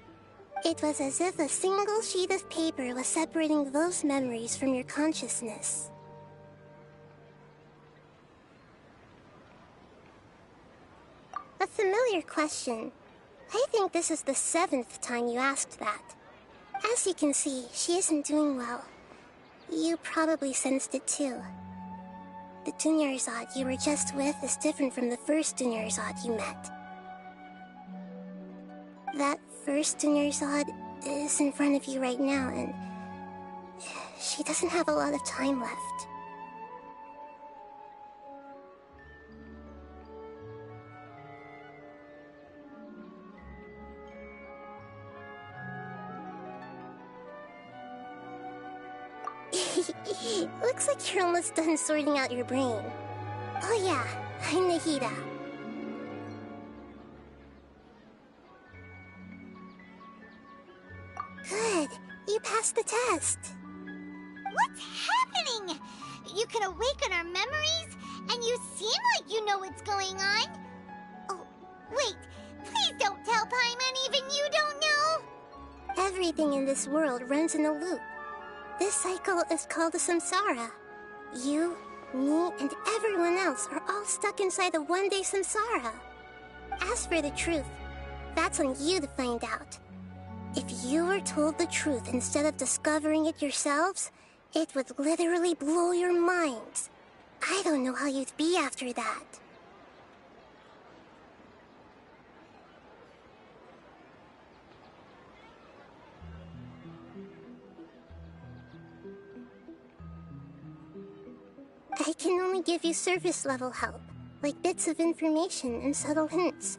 It was as if a single sheet of paper was separating those memories from your consciousness. A familiar question. I think this is the 7th time you asked that. As you can see, she isn't doing well. You probably sensed it too. The Dunyarzad you were just with is different from the first Dunyarzad you met. That first Dunyarzad is in front of you right now, and she doesn't have a lot of time left. Looks like you're almost done sorting out your brain. Oh yeah, I'm Nahida. Good, you passed the test. What's happening? You can awaken our memories, and you seem like you know what's going on. Oh, wait, please don't tell Paimon even you don't know. Everything in this world runs in a loop. This cycle is called a samsara. You, me, and everyone else are all stuck inside a one-day samsara. As for the truth, that's on you to find out. If you were told the truth instead of discovering it yourselves, it would literally blow your minds. I don't know how you'd be after that. I can only give you surface-level help, like bits of information and subtle hints.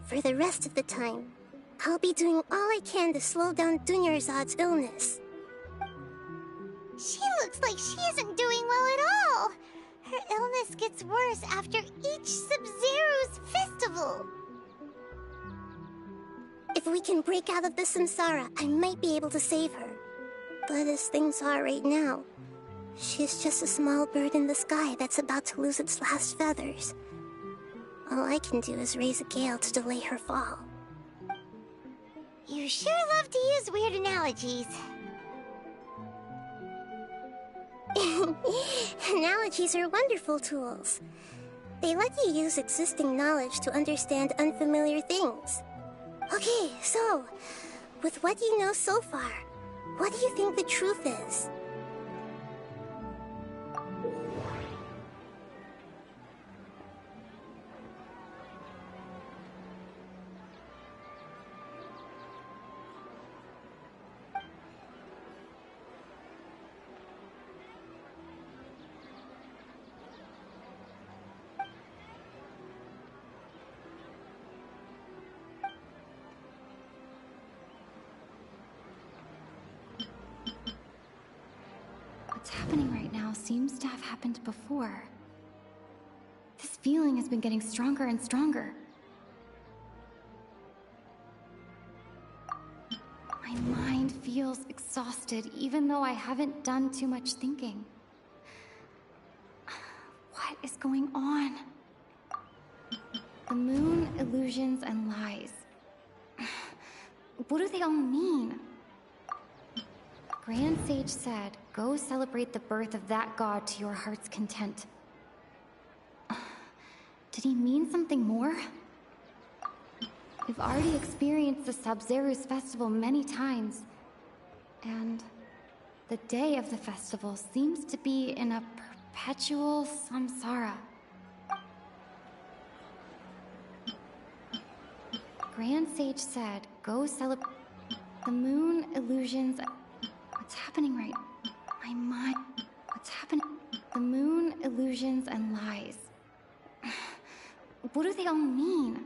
For the rest of the time, I'll be doing all I can to slow down Dunyarzad's illness. She looks like she isn't doing well at all. Her illness gets worse after each Sub-Zero's festival. If we can break out of the samsara, I might be able to save her. But as things are right now, she's just a small bird in the sky that's about to lose its last feathers. All I can do is raise a gale to delay her fall. You sure love to use weird analogies. Analogies are wonderful tools. They let you use existing knowledge to understand unfamiliar things. Okay, so, with what you know so far, what do you think the truth is? happening right now seems to have happened before. This feeling has been getting stronger and stronger. My mind feels exhausted, even though I haven't done too much thinking. What is going on? The moon, illusions, and lies. What do they all mean? Grand Sage said, go celebrate the birth of that god to your heart's content. Did he mean something more? We've already experienced the Sub-Zeru's festival many times, and the day of the festival seems to be in a perpetual samsara. Grand Sage said, go celebrate the moon, illusions. What's happening right? My mind. What's happening? The moon, illusions, and lies. What do they all mean?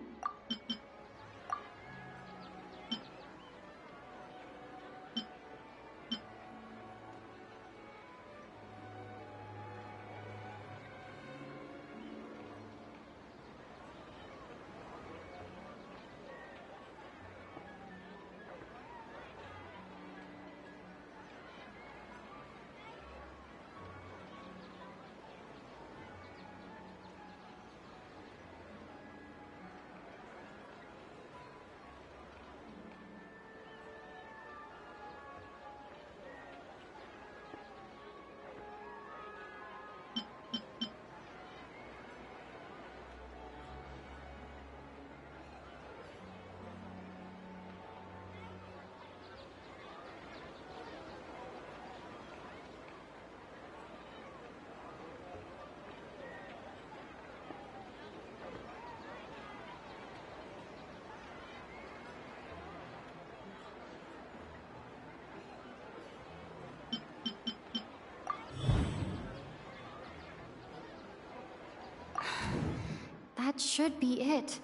That should be it.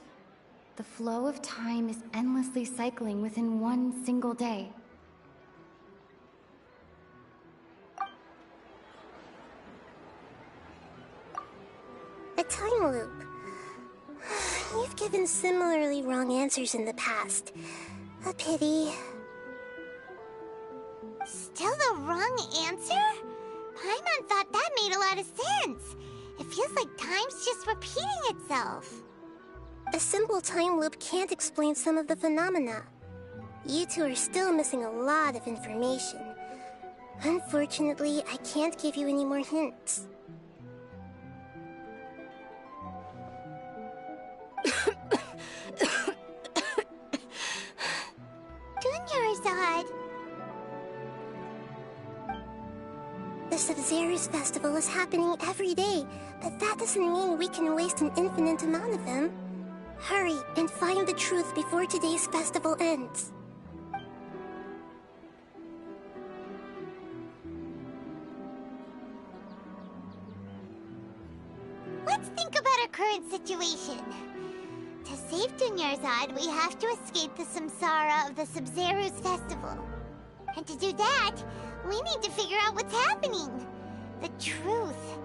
The flow of time is endlessly cycling within one single day. A time loop. You've given similarly wrong answers in the past. A pity. Still the wrong answer? Paimon thought that made a lot of sense. It feels like time's just repeating itself. A simple time loop can't explain some of the phenomena. You two are still missing a lot of information. Unfortunately, I can't give you any more hints. Dunyarzad. The Sub-Zeru's festival is happening every day, but that doesn't mean we can waste an infinite amount of them. Hurry and find the truth before today's festival ends. Let's think about our current situation. To save Dunyarzad, we have to escape the samsara of the Sub-Zeru's festival. And to do that, we need to figure out what's happening. The truth.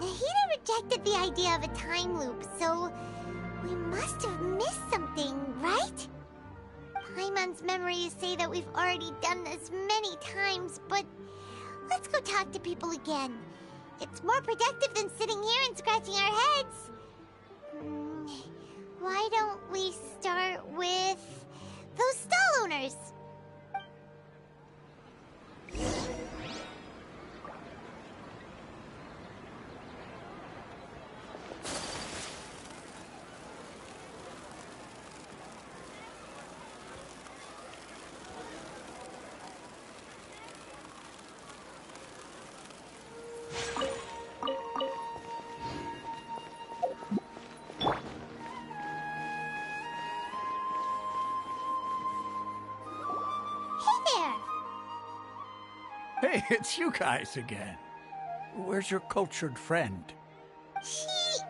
Nahida rejected the idea of a time loop, so we must have missed something, right? Paimon's memories say that we've already done this many times, but let's go talk to people again. It's more productive than sitting here and scratching our heads. Why don't we start with those stall owners? Hey, it's you guys again. Where's your cultured friend? She's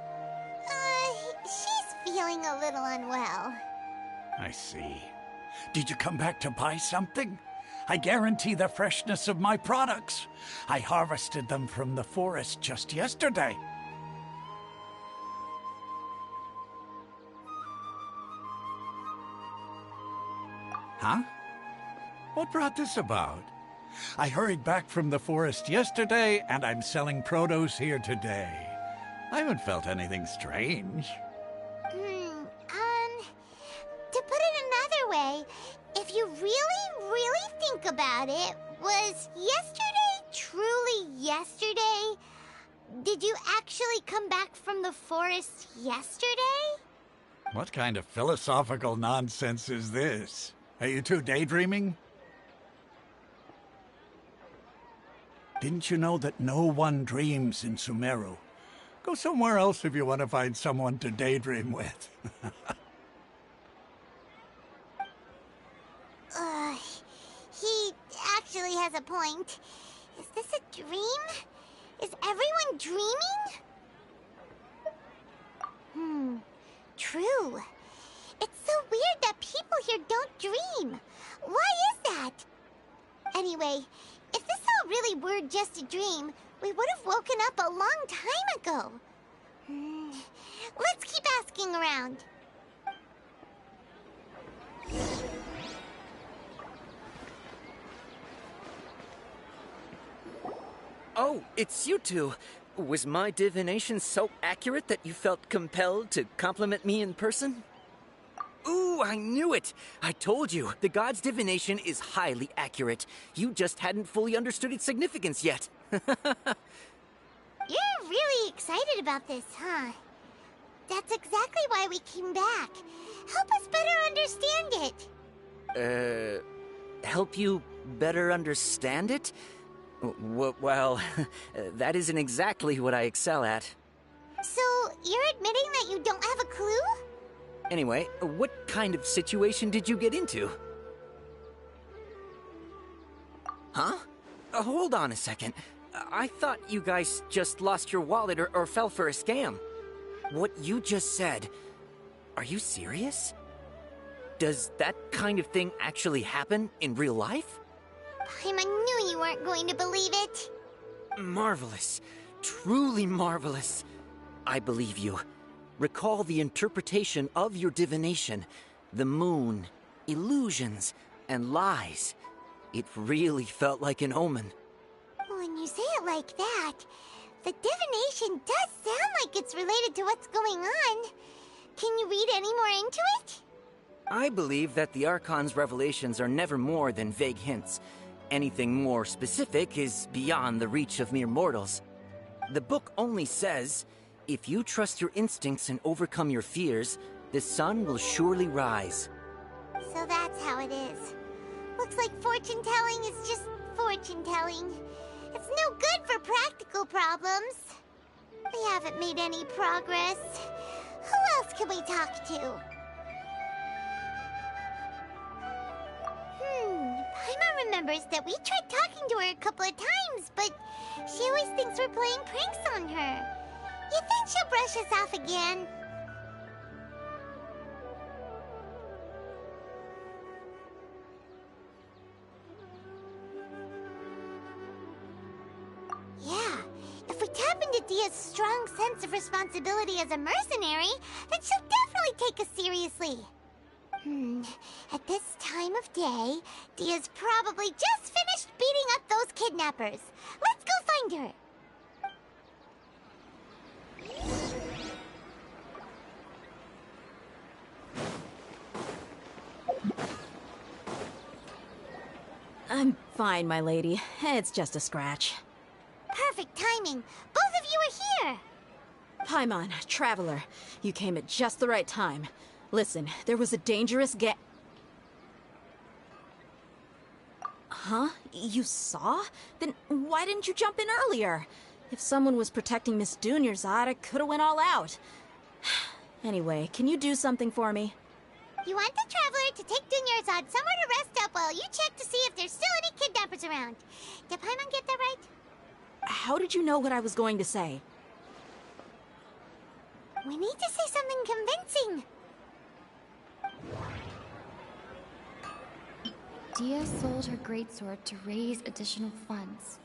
feeling a little unwell. I see. Did you come back to buy something? I guarantee the freshness of my products. I harvested them from the forest just yesterday. Huh? What brought this about? I hurried back from the forest yesterday, and I'm selling produce here today. I haven't felt anything strange. To put it another way, if you really think about it, was yesterday truly yesterday? Did you actually come back from the forest yesterday? What kind of philosophical nonsense is this? Are you two daydreaming? Didn't you know that no one dreams in Sumeru? Go somewhere else if you want to find someone to daydream with. He actually has a point. Is this a dream? Is everyone dreaming? True. It's so weird that people here don't dream. Why is that? Anyway, if this all really were just a dream, we would have woken up a long time ago. Let's keep asking around. Oh, it's you two. Was my divination so accurate that you felt compelled to compliment me in person? Ooh, I knew it! I told you, the god's divination is highly accurate. You just hadn't fully understood its significance yet. You're really excited about this, huh? That's exactly why we came back. Help us better understand it. Help you better understand it? Well, that isn't exactly what I excel at. So, you're admitting that you don't have a clue? Anyway, what kind of situation did you get into? Huh? Hold on a second. I thought you guys just lost your wallet or fell for a scam. What you just said, are you serious? Does that kind of thing actually happen in real life? Paimon knew you weren't going to believe it. Marvelous. Truly marvelous. I believe you. Recall the interpretation of your divination. The moon, illusions, and lies. It really felt like an omen. When you say it like that, the divination does sound like it's related to what's going on. Can you read any more into it? I believe that the Archon's revelations are never more than vague hints. Anything more specific is beyond the reach of mere mortals. The book only says, if you trust your instincts and overcome your fears, the sun will surely rise. So that's how it is. Looks like fortune-telling is just fortune-telling. It's no good for practical problems. We haven't made any progress. Who else can we talk to? Paimon remembers that we tried talking to her a couple of times, but she always thinks we're playing pranks on her. You think she'll brush us off again? Yeah, if we tap into Dia's strong sense of responsibility as a mercenary, then she'll definitely take us seriously. At this time of day, Dia's probably just finished beating up those kidnappers. Let's go find her. I'm fine, my lady. It's just a scratch. Perfect timing. Both of you are here. Paimon, Traveler, you came at just the right time. Listen, there was a dangerous Huh? You saw? Then why didn't you jump in earlier? If someone was protecting Miss Dunyarzad, I could've went all out. Anyway, can you do something for me? You want the Traveler to take Dunyarzad somewhere to rest up while you check to see if there's still any kidnappers around. Did Paimon get that right? How did you know what I was going to say? We need to say something convincing. Dia sold her greatsword to raise additional funds.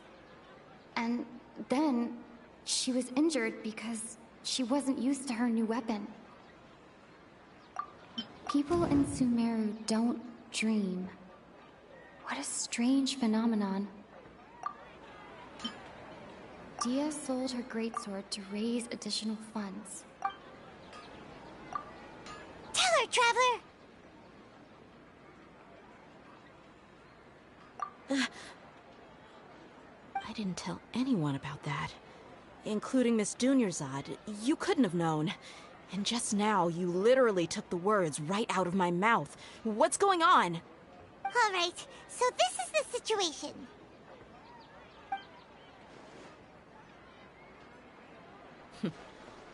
And then she was injured because she wasn't used to her new weapon. People in Sumeru don't dream. What a strange phenomenon. Dia sold her greatsword to raise additional funds. Tell her, Traveler! I didn't tell anyone about that. Including Miss Dunyarzad. You couldn't have known. And just now, you literally took the words right out of my mouth. What's going on? All right, so this is the situation.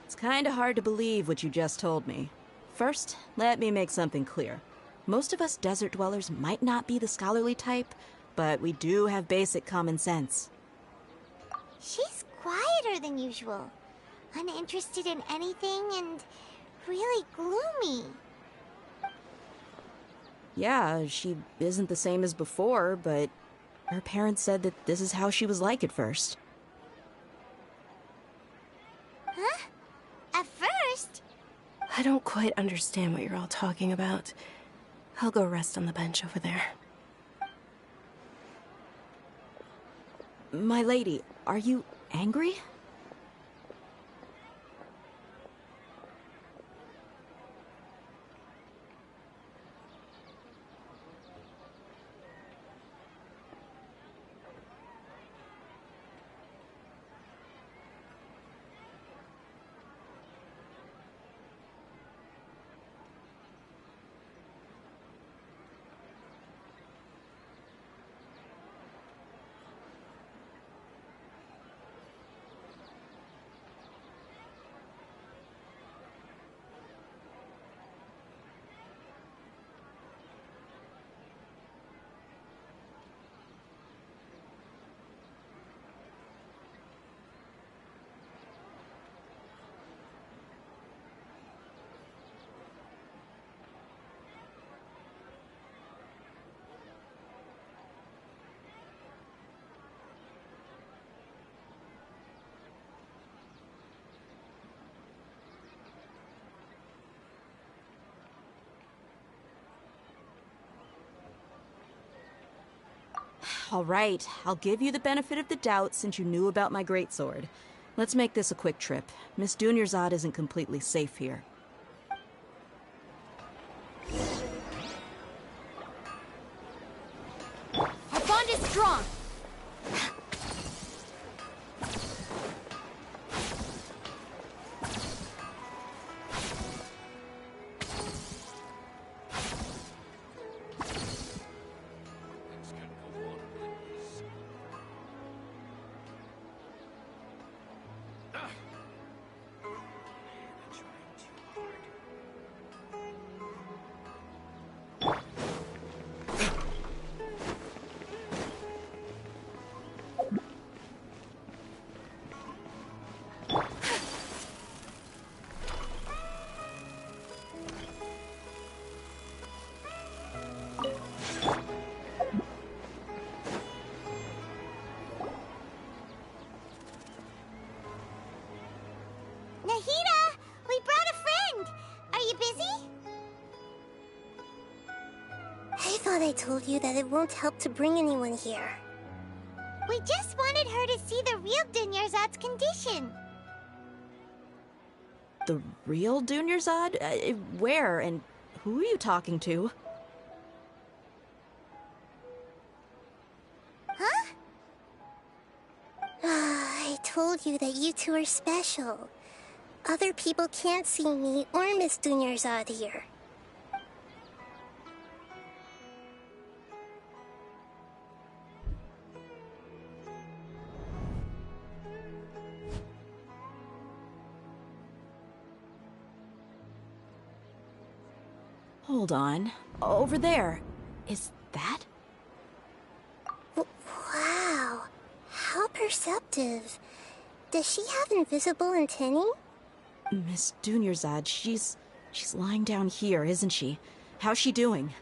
It's kinda hard to believe what you just told me. First, let me make something clear. Most of us desert dwellers might not be the scholarly type, but we do have basic common sense. She's quieter than usual. Uninterested in anything and really gloomy. Yeah, she isn't the same as before, but her parents said that this is how she was like at first. Huh? At first? I don't quite understand what you're all talking about. I'll go rest on the bench over there. My lady, are you angry? All right, I'll give you the benefit of the doubt since you knew about my greatsword. Let's make this a quick trip. Miss Dunyarzad isn't completely safe here. Our bond is strong. Nahida, we brought a friend. Are you busy? I thought I told you that it won't help to bring anyone here. We just wanted her to see the real Dunyarzad's condition. The real Dunyarzad? Where and who are you talking to? Huh? I told you that you two are special. Other people can't see me or Miss Dunyarzad here. Hold on. Over there. Is that? Wow. How perceptive. Does she have invisible antennae? Miss Dunyarzad, she's lying down here, isn't she? How's she doing?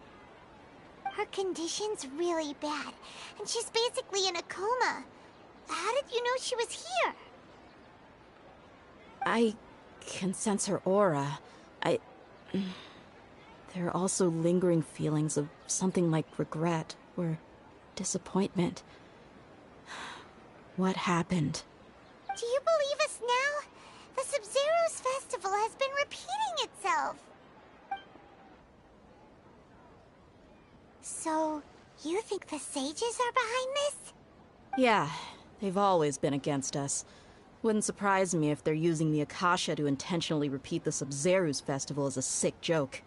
Her condition's really bad, and she's basically in a coma. How did you know she was here? I can sense her aura. There are also lingering feelings of something like regret or disappointment. What happened? Do you believe us now? The Sub-Zero's festival has been repeating itself. So, you think the sages are behind this? Yeah, they've always been against us. Wouldn't surprise me if they're using the Akasha to intentionally repeat the Sub-Zero's festival as a sick joke.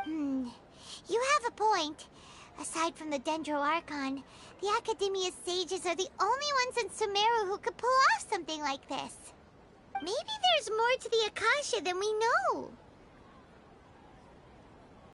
You have a point. Aside from the Dendro Archon, the Academia's sages are the only ones in Sumeru who could pull off something like this. Maybe there's more to the Akasha than we know.